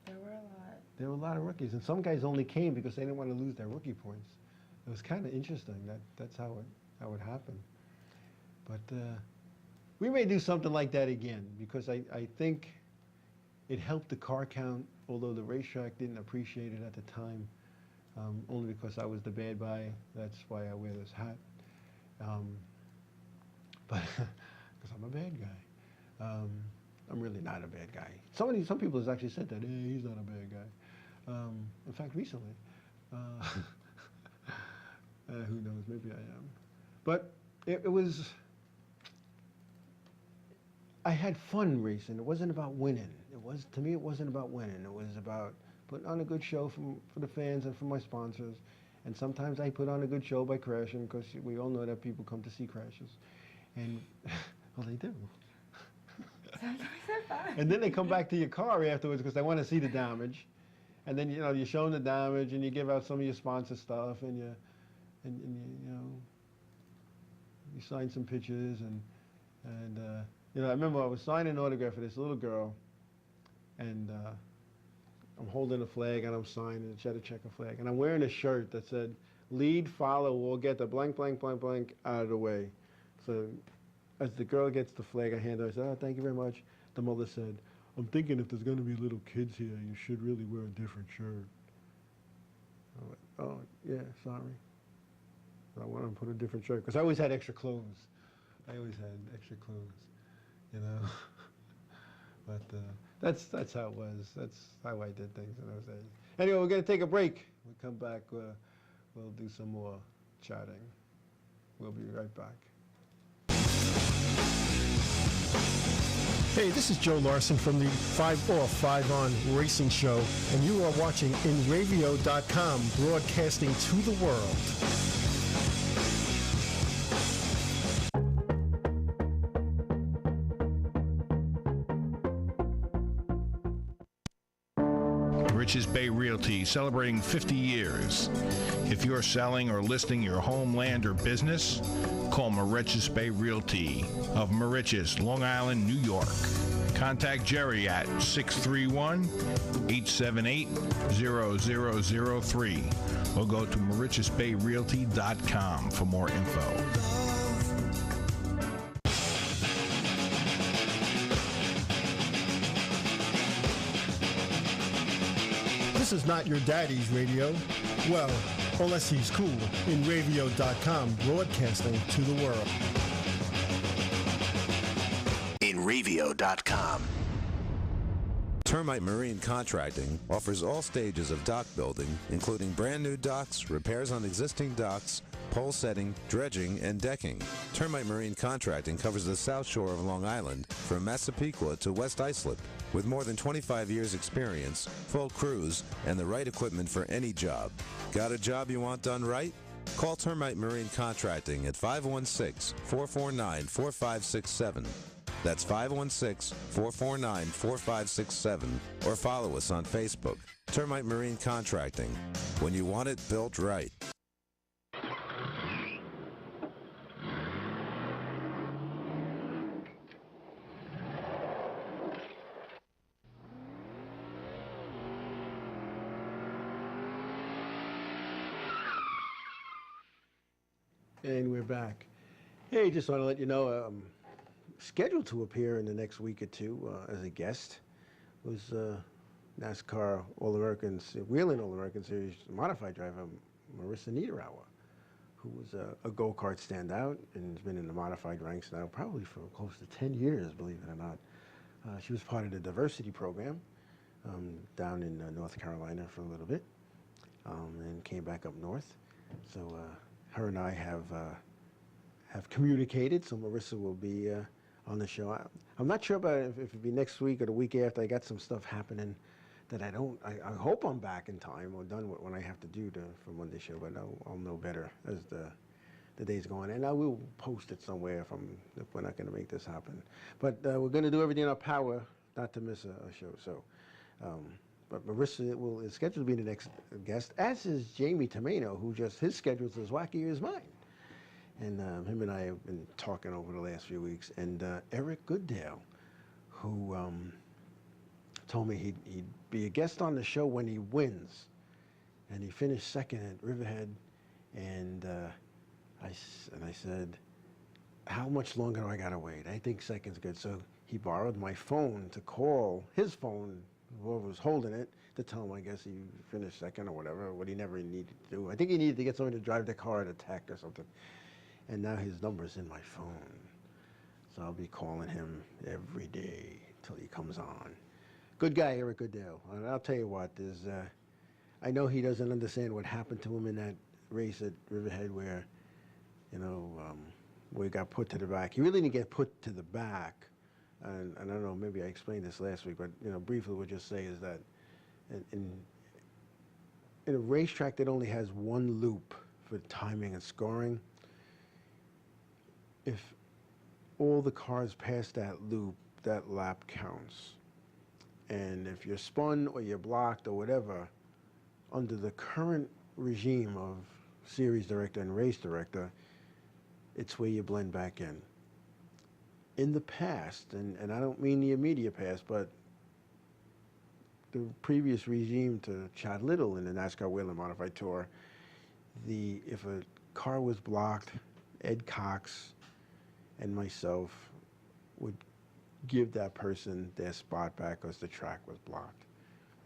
There were a lot. There were a lot of rookies, and some guys only came because they didn't want to lose their rookie points. It was kind of interesting. That's how it happened. But we may do something like that again because I think it helped the car count, although the racetrack didn't appreciate it at the time. Only because I was the bad guy. That's why I wear this hat. But because I'm a bad guy. I'm really not a bad guy. Some people have actually said that, hey, he's not a bad guy. In fact, recently. Who knows, maybe I am. But it was, I had fun racing. It wasn't about winning. To me, it wasn't about winning. It was about putting on a good show for the fans and for my sponsors. And sometimes I put on a good show by crashing because we all know that people come to see crashes. And, well, they do. Sometimes they're fun. And then they come back to your car afterwards because they want to see the damage. And then, you know, you're showing the damage and you give out some of your sponsor stuff and you sign some pictures and you know, I remember I was signing an autograph for this little girl and I'm holding a flag and I'm signing a checker flag. And I'm wearing a shirt that said, lead, follow, we'll get the blank, blank, blank, blank out of the way. So as the girl gets the flag, I hand her, I said, oh, thank you very much. The mother said, I'm thinking if there's going to be little kids here, you should really wear a different shirt. I went, oh, yeah, sorry. I want to put a different shirt, because I always had extra clothes. I always had extra clothes, you know. But that's how it was. That's how I did things in those days. Anyway, we're going to take a break. We'll come back. We'll do some more chatting. We'll be right back. Hey, this is Joe Larson from the 5 Off, 5 On Racing Show, and you are watching InRavio.com, broadcasting to the world. Riches Bay Realty, celebrating 50 years. If you're selling or listing your home, land, or business, call Mauritius Bay Realty of Mauritius, Long Island, New York. Contact Jerry at 631-878-0003 or go to MauritiusBayRealty.com for more info. This is not your daddy's radio. Well, unless he's cool. InRavio.com, broadcasting to the world. InRavio.com. Termite Marine Contracting offers all stages of dock building, including brand new docks, repairs on existing docks, pole setting, dredging, and decking. Termite Marine Contracting covers the South Shore of Long Island from Massapequa to West Islip. With more than 25 years experience, full crews, and the right equipment for any job. Got a job you want done right? Call Termite Marine Contracting at 516-449-4567. That's 516-449-4567, or follow us on Facebook. Termite Marine Contracting. When you want it built right. And we're back. Hey, just want to let you know, I'm scheduled to appear in the next week or two as a guest. It was NASCAR All-American, Wheeling All-American Series modified driver, Marissa Niederauer, who was a go-kart standout and has been in the modified ranks now probably for close to 10 years, believe it or not. She was part of the diversity program down in North Carolina for a little bit and came back up north. So her and I have communicated, so Marissa will be on the show. I'm not sure about if it'll be next week or the week after. I got some stuff happening that I hope I'm back in time or done with what I have to do for Monday's show, but I'll know better as the days go on. And I will post it somewhere if we're not going to make this happen. But we're going to do everything in our power not to miss a show. So, but Marissa is scheduled to be the next guest, as is Jamie Tomeno, who his schedule's as wacky as mine. And him and I have been talking over the last few weeks. And Eric Goodale, who told me he'd be a guest on the show when he wins. And he finished second at Riverhead. And I said, how much longer do I got to wait? I think second's good. So he borrowed my phone to call his phone, whoever was holding it, to tell him, I guess, he finished second or whatever, what he never needed to do. I think he needed to get someone to drive the car at Tech or something. And now his number's in my phone. So I'll be calling him every day till he comes on. Good guy, Eric Goodale. And I'll tell you what, I know he doesn't understand what happened to him in that race at Riverhead where, where he got put to the back. He really didn't get put to the back. And I don't know, maybe I explained this last week, but briefly we'll just say is that in a racetrack that only has one loop for timing and scoring, if all the cars pass that loop, that lap counts. And if you're spun or you're blocked or whatever, under the current regime of series director and race director, it's where you blend back in. In the past, and I don't mean the immediate past, but the previous regime to Chad Little in the NASCAR Whelen Modified Tour, if a car was blocked, Ed Cox and myself would give that person their spot back because the track was blocked.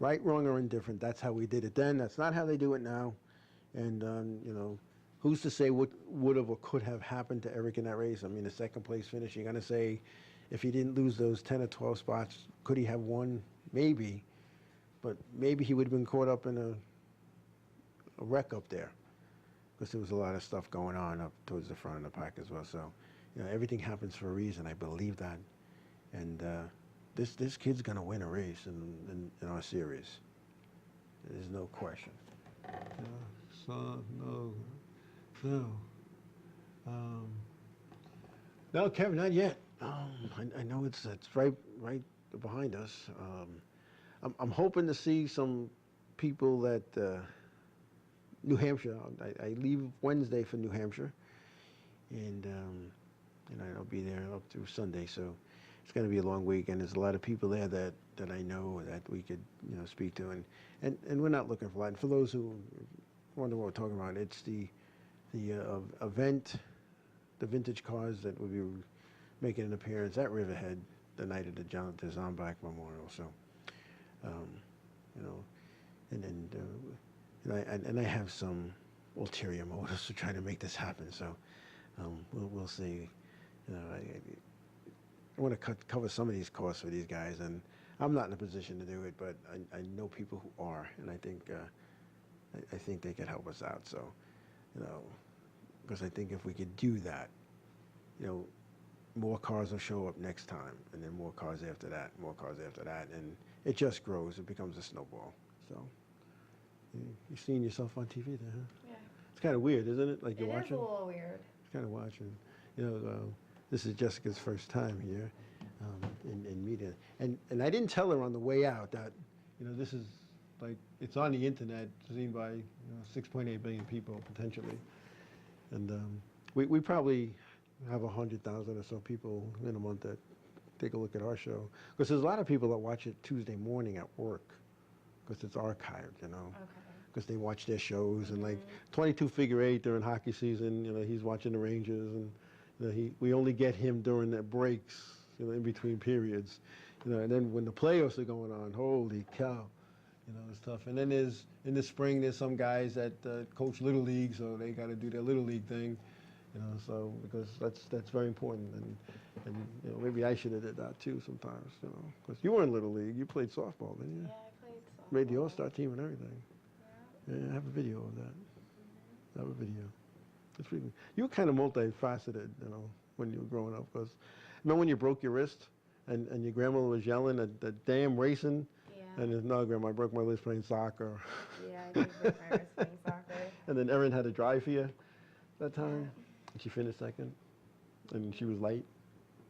Right, wrong, or indifferent, that's how we did it then. That's not how they do it now. And, you know, who's to say what would have or could have happened to Eric in that race? I mean, the second place finish, you're going to say, if he didn't lose those 10 or 12 spots, could he have won? Maybe. But maybe he would have been caught up in a wreck up there, because there was a lot of stuff going on up towards the front of the pack as well. So, you know, everything happens for a reason. I believe that. And this kid's going to win a race in our series. There's no question. No, Kevin, not yet. I know it's right behind us. I'm hoping to see some people that New Hampshire. I leave Wednesday for New Hampshire, and I'll be there up through Sunday. So it's going to be a long week, and there's a lot of people there that I know that we could speak to, and we're not looking for a lot. And for those who wonder what we're talking about, it's the event, the vintage cars that will be making an appearance at Riverhead the night of the Jonathan Zombach Memorial. So, and I have some ulterior motives to try to make this happen. So, we'll see. I want to cover some of these costs for these guys, and I'm not in a position to do it, but I know people who are, and I think they could help us out. So, because I think if we could do that, more cars will show up next time, and then more cars after that, and it just grows. It becomes a snowball. So, you're seeing yourself on TV there, huh? Yeah. It's kind of weird, isn't it? Like you're watching. It is a little weird. It's kind of watching. This is Jessica's first time here in media, and I didn't tell her on the way out that this is like it's on the internet, seen by 6.8 billion people potentially, and we probably have 100,000 or so people in a month that take a look at our show, because there's a lot of people that watch it Tuesday morning at work because it's archived, because they watch their shows, and like 22 figure 8 during hockey season, he's watching the Rangers, and we only get him during the breaks, in between periods, and then when the playoffs are going on, holy cow, it's tough. And then in the spring, there's some guys that coach Little League, so they got to do their Little League thing, so because that's very important, and maybe I should have did that too sometimes, because you were in Little League, you played softball, didn't you? Yeah, I played softball. Made the All-Star team and everything. Yeah. Yeah, I have a video of that. I have a video. It's really, you were kind of multifaceted, when you were growing up. Because remember when you broke your wrist, and your grandmother was yelling at the damn racing, Yeah. and no, Grandma, I broke my wrist playing soccer. Yeah, I did break my wrist playing soccer. And then Erin had to drive for you that time, and she finished second, and she was light,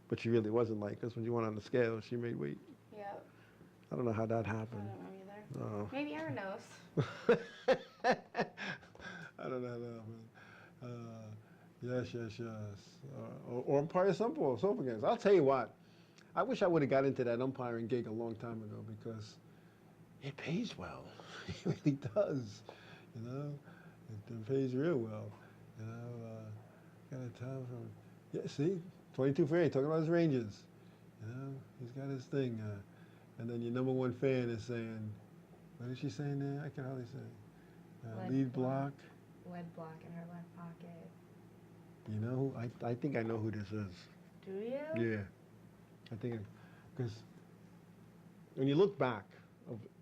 but she really wasn't light, because when you went on the scale, she made weight. Yep. I don't know how that I happened. don't know either. Oh. Maybe Aaron knows. I don't know how that happened. Yes. Or umpire soap games. I'll tell you what, I wish I would have got into that umpiring gig a long time ago, because it pays well. It really does. It pays real well. Got a time from, yeah, see, 22 for 8, talking about his Rangers. He's got his thing. And then your number one fan is saying, what is she saying there? I can hardly say. Lead block. Lead block in her left pocket. You know, I think I know who this is. Do you? Yeah. I think, because when you look back,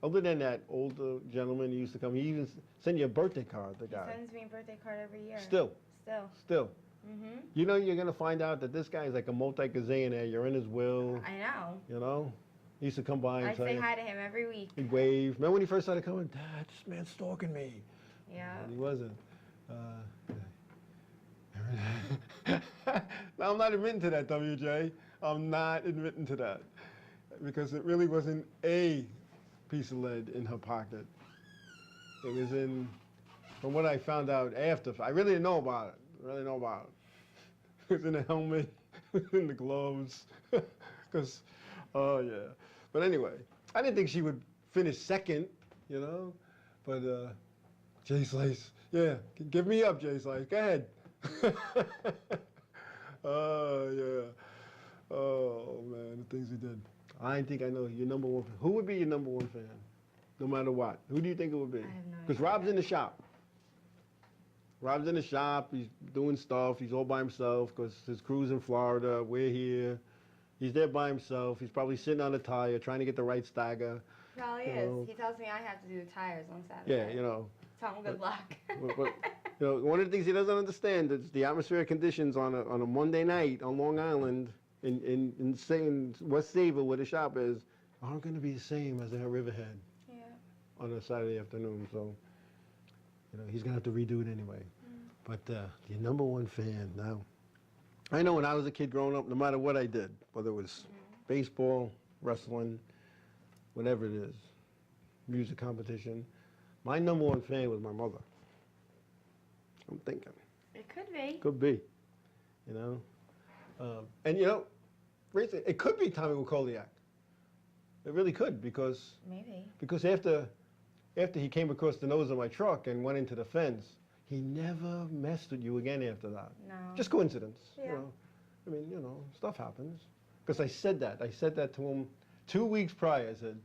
other than that older gentleman who used to come, he even sent you a birthday card, the guy. He sends me a birthday card every year. Still. Mm-hmm. You know you're going to find out that this guy is like a multi-gazillionaire. You're in his will. I know. He used to come by and I say hi to him every week. He'd wave. Remember when he first started coming? Dad, this man's stalking me. Yeah. And he wasn't. Now, I'm not admitting to that, WJ. I'm not admitting to that. Because it really wasn't a piece of lead in her pocket. It was in, from what I found out after, I really didn't know about it. It was in the helmet, in the gloves. Because, oh yeah. But anyway, I didn't think she would finish second, But Jay Slice, yeah, give me up, Jay Slice. Go ahead. Oh, yeah. Oh man, the things he did. I think I know your number one. Who would be your number one fan, no matter what? Who do you think it would be? I have no Because idea. Rob's in the shop. Rob's in the shop. He's doing stuff. He's all by himself because his crew's in Florida. We're here. He's there by himself. He's probably sitting on a tire trying to get the right stagger. Probably You is. know. He tells me I have to do the tires on Saturday. Yeah, you know. Tell him good luck. But, you know, one of the things he doesn't understand is the atmospheric conditions on a Monday night on Long Island in West Sayville, where the shop is, aren't going to be the same as they're at Riverhead Yeah. on a Saturday afternoon. So, you know, he's going to have to redo it anyway. But your number one fan now. I know when I was a kid growing up, no matter what I did, whether it was baseball, wrestling, whatever it is, music competition, my number one fan was my mother. I'm thinking. It could be. Could be, you know. And, you know, it could be Tommy Wokoliak. It really could, because Maybe. after he came across the nose of my truck and went into the fence, he never messed with you again after that. No. Just coincidence, you Yeah. know. I mean, you know, stuff happens. Because I said that to him 2 weeks prior. I said,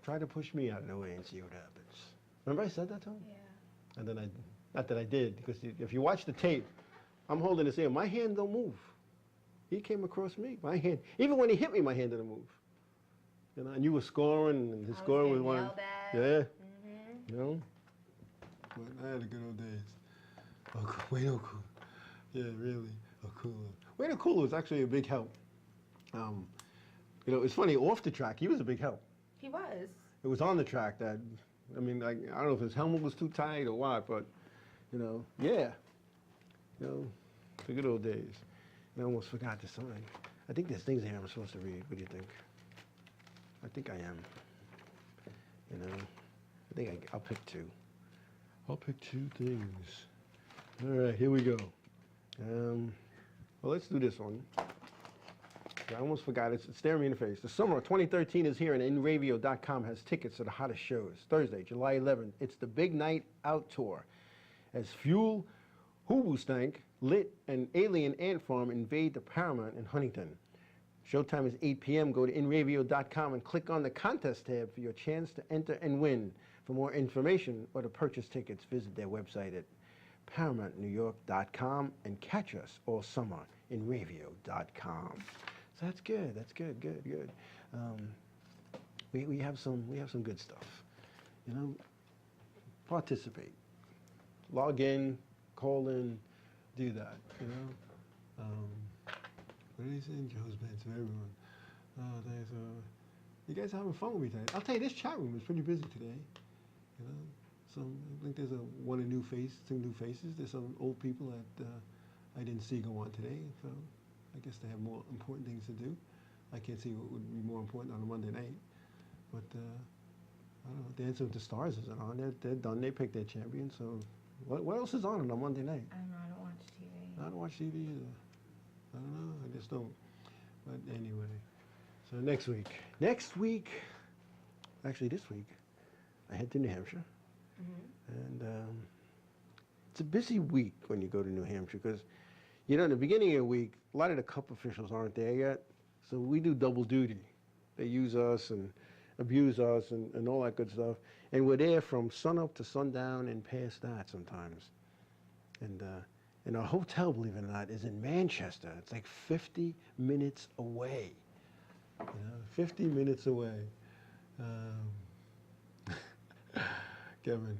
try to push me out of the way and see what happens. Remember I said that to him? Yeah. And then not that I did, because if you watch the tape, I'm holding his hand. My hand don't move. He came across me. My hand, even when he hit me, my hand didn't move. You know, and you were scoring, and his I was scoring was getting one. yelled at. Yeah. Mhm. You know. But I had the good old days. Oh, Wayne O'Cooler. Yeah, really, O'Cooler. Wayne O'Cooler was actually a big help. You know, it's funny. Off the track, he was a big help. He was. It was on the track that, I mean, like, I don't know if his helmet was too tight or what, but, you know, yeah. You know, the good old days. And I almost forgot to sign. I think there's things here I'm supposed to read. What do you think? I think I am. You know, I think I'll pick two. I'll pick two things. All right, here we go. Well, let's do this one. I almost forgot. It's staring me in the face. The summer of 2013 is here, and InRadio.com has tickets to the hottest shows. Thursday, July 11th, it's the Big Night Out Tour. As Fuel, Hoobastank, Lit, and Alien Ant Farm invade the Paramount in Huntington. Showtime is 8 p.m. Go to InRadio.com and click on the contest tab for your chance to enter and win. For more information or to purchase tickets, visit their website at ParamountNewYork.com and catch us all summer InRadio.com. So that's good. That's good. Good. We have some good stuff. You know, participate. Log in, call in, do that. You know. What are you saying? Joe's been to everyone. Oh, thanks. You guys are having fun with me today. I'll tell you, this chat room is pretty busy today. You know, I think there's some new faces. There's some old people that I didn't see go on today. So I guess they have more important things to do. I can't see what would be more important on a Monday night. But I don't know. Dancing with the Stars isn't on. They're done. They picked their champion. So what else is on a Monday night? I don't know. I don't watch TV. I don't watch TV either. I don't know. I just don't. But anyway. So next week, actually this week, I head to New Hampshire. And it's a busy week when you go to New Hampshire because, you know, in the beginning of the week, a lot of the cup officials aren't there yet. So we do double duty. They use us and abuse us and all that good stuff. And we're there from sunup to sundown and past that sometimes. And our hotel, believe it or not, is in Manchester. It's like 50 minutes away. You know, 50 minutes away. Kevin,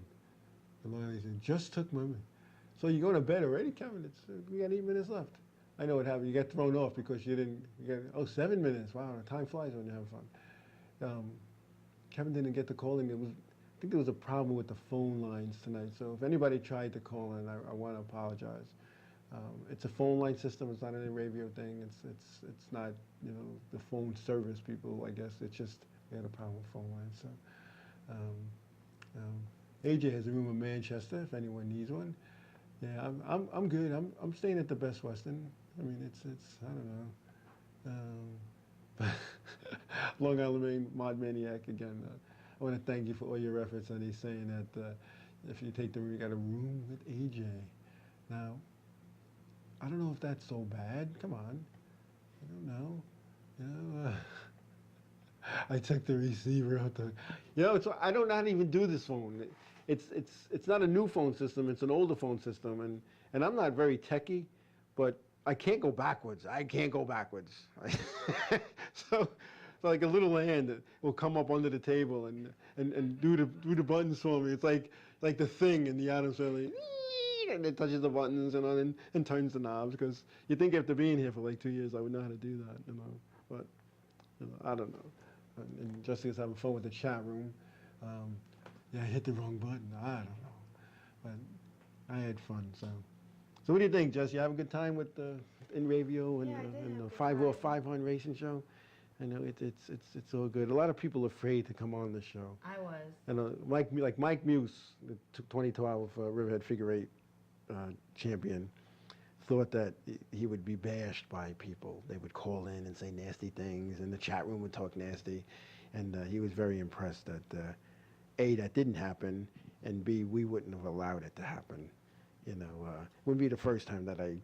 Melanie said, just took my minute. So you're going to bed already, Kevin? We got 8 minutes left. I know what happened. You got thrown off because you got 7 minutes. Wow, time flies when you're having fun. Kevin didn't get the call in. I think there was a problem with the phone lines tonight. So if anybody tried to call in, I want to apologize. It's a phone line system. It's not an radio thing. It's not, you know, the phone service people. I guess it's just we had a problem with phone lines. So AJ has a room in Manchester if anyone needs one. Yeah, I'm good. I'm staying at the Best Western. I mean, it's I don't know. Long Island Mod Maniac again. I want to thank you for all your efforts. And he's saying that if you take the room, you got a room with AJ. Now, I don't know if that's so bad. Come on. I don't know. You know, I took the receiver out the. You know, I don't not even do this phone. It's not a new phone system. It's an older phone system, and I'm not very techy, but I can't go backwards. I can't go backwards. So like a little hand that will come up under the table and do the buttons for me. It's like the Thing in the Addams Family. And it touches the buttons and turns the knobs, because you think after being here for like 2 years I would know how to do that, you know. But you know, I don't know. And Jessica's having fun with the chat room. Yeah, I hit the wrong button. I don't know. But I had fun. So what do you think, Jess? You have a good time with in Radio and, Yeah, I did and have the a 5 good or time. 500 racing show? I know it's all good. A lot of people are afraid to come on the show. I was. And Mike Muse, the 2012 Riverhead Figure 8 champion, thought that he would be bashed by people. They would call in and say nasty things, and the chat room would talk nasty. And he was very impressed that A, that didn't happen, and B, we wouldn't have allowed it to happen. You know, it wouldn't be the first time that I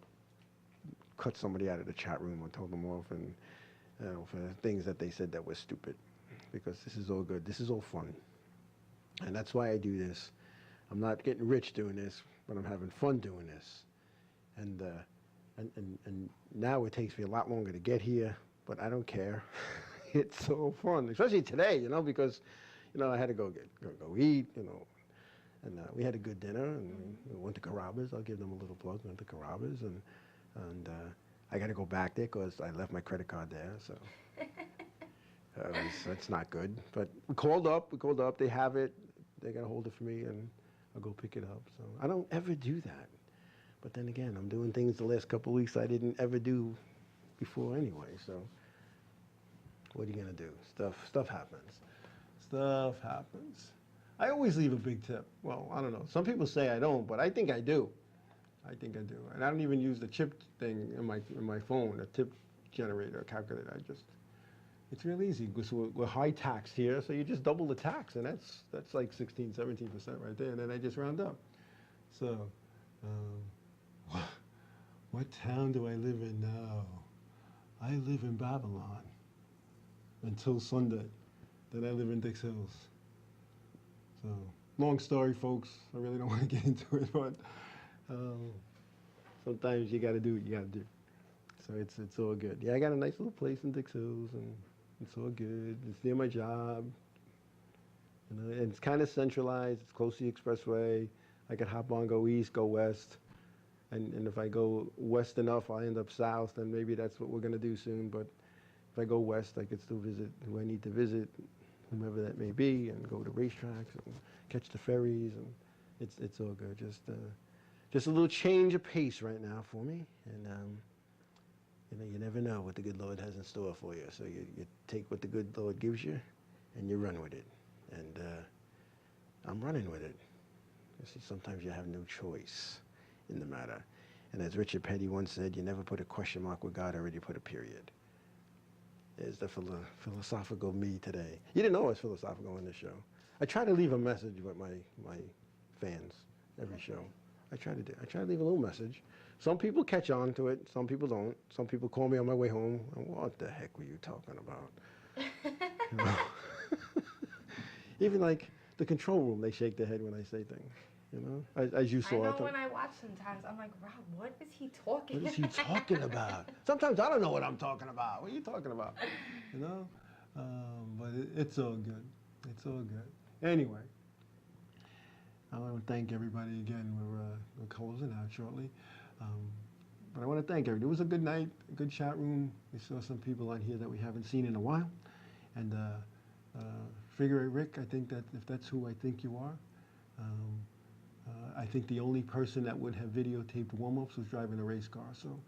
cut somebody out of the chat room or told them off, and you know, for things that they said that were stupid. Because this is all good. This is all fun. And that's why I do this. I'm not getting rich doing this, but I'm having fun doing this. And now it takes me a lot longer to get here, but I don't care. It's so fun, especially today, you know, because, you know, I had to go eat, you know, and we had a good dinner, and we went to Carrabba's. I'll give them a little plug. Went to Carrabba's, and I got to go back there because I left my credit card there, so that's not good. But we called up. They have it. They got to hold it for me, and I'll go pick it up. So I don't ever do that. But then again, I'm doing things the last couple of weeks I didn't ever do before anyway. So what are you gonna do? Stuff happens. Stuff happens. I always leave a big tip. Well, I don't know. Some people say I don't, but I think I do. I think I do. And I don't even use the chip thing in my phone, a tip generator, calculator. It's real easy because we're high taxed here, so you just double the tax, and that's like 16, 17% right there, and then I just round up. So, what town do I live in now? I live in Babylon until Sunday. Then I live in Dix Hills. So, long story, folks. I really don't want to get into it, but sometimes you got to do what you got to do. So it's all good. Yeah, I got a nice little place in Dix Hills, and it's all good. It's near my job. You know, and it's kind of centralized. It's close to the expressway. I could hop on, go east, go west. And if I go west enough, I'll end up south, and maybe that's what we're going to do soon. But if I go west, I could still visit who I need to visit, whomever that may be, and go to racetracks and catch the ferries. And it's all good. Just a little change of pace right now for me. And you know, you never know what the good Lord has in store for you. So you take what the good Lord gives you, and you run with it. And I'm running with it. You see, sometimes you have no choice in the matter. And as Richard Petty once said, you never put a question mark where God already put a period. There's the philosophical me today. You didn't know I was philosophical in this show. I try to leave a message with my fans every show. I try to leave a little message. Some people catch on to it, some people don't. Some people call me on my way home, and what the heck were you talking about? You know? Even like the control room, they shake their head when I say things. You know, as you saw. I know when I watch sometimes, I'm like, Rob, what is he talking What is he talking about? Sometimes I don't know what I'm talking about. What are you talking about? You know? But it's all good. It's all good. Anyway, I want to thank everybody again. We're closing out shortly. But I want to thank everybody. It was a good night, a good chat room. We saw some people on here that we haven't seen in a while. And Figure 8 Rick, I think that if that's who I think you are, I think the only person that would have videotaped warm-ups was driving a race car. So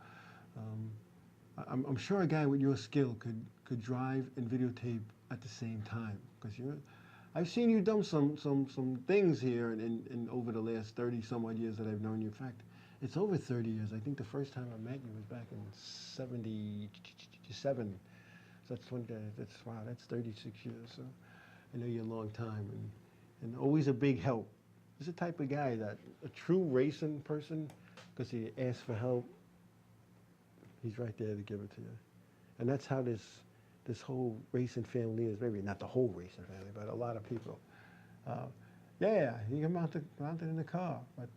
I'm sure a guy with your skill could drive and videotape at the same time. Because I've seen you done some things here and over the last 30 some odd years that I've known you. In fact, it's over 30 years. I think the first time I met you was back in '77. So that's 36 years. So I know you a long time, and always a big help. He's the type of guy that a true racing person, because he asks for help, he's right there to give it to you. And that's how this whole racing family is. Maybe not the whole racing family, but a lot of people. Yeah, you can mount it in the car. But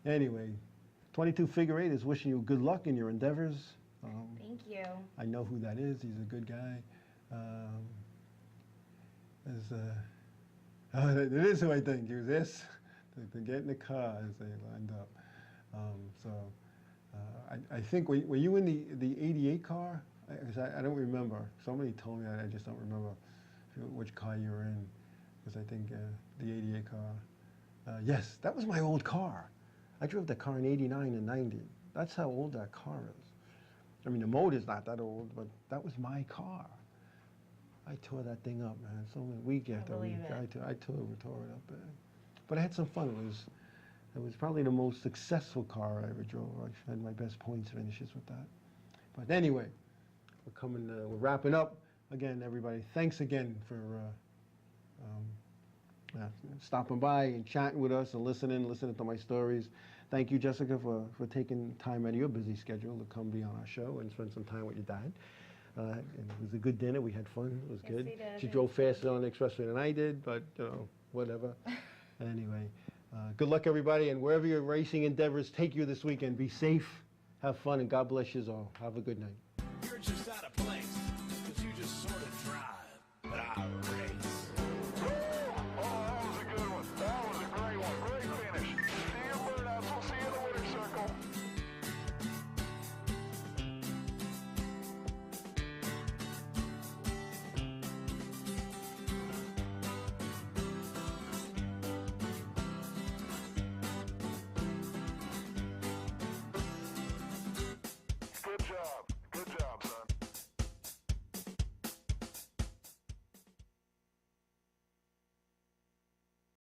anyway, 22 Figure 8 is wishing you good luck in your endeavors. Thank you. I know who that is. He's a good guy. It is who I think. He was this to get in the car as they lined up. I think, were you in the 88 car? Because I don't remember. Somebody told me that. I just don't remember which car you were in. Because I think the 88 car. Yes, that was my old car. I drove that car in 89 and 90. That's how old that car is. I mean, the motor's not that old, but that was my car. I tore that thing up, man. So week after week, I tore it up, man. But I had some fun. It was probably the most successful car I ever drove. I had my best points finishes with that. But anyway, we're wrapping up. Again, everybody, thanks again for stopping by and chatting with us and listening to my stories. Thank you, Jessica, for taking time out of your busy schedule to come be on our show and spend some time with your dad. And it was a good dinner. We had fun. It was good. we did. She drove faster on the expressway than I did, but whatever. Anyway, good luck, everybody, and wherever your racing endeavors take you this weekend, be safe, have fun, and God bless you all. Have a good night. You're just out of place.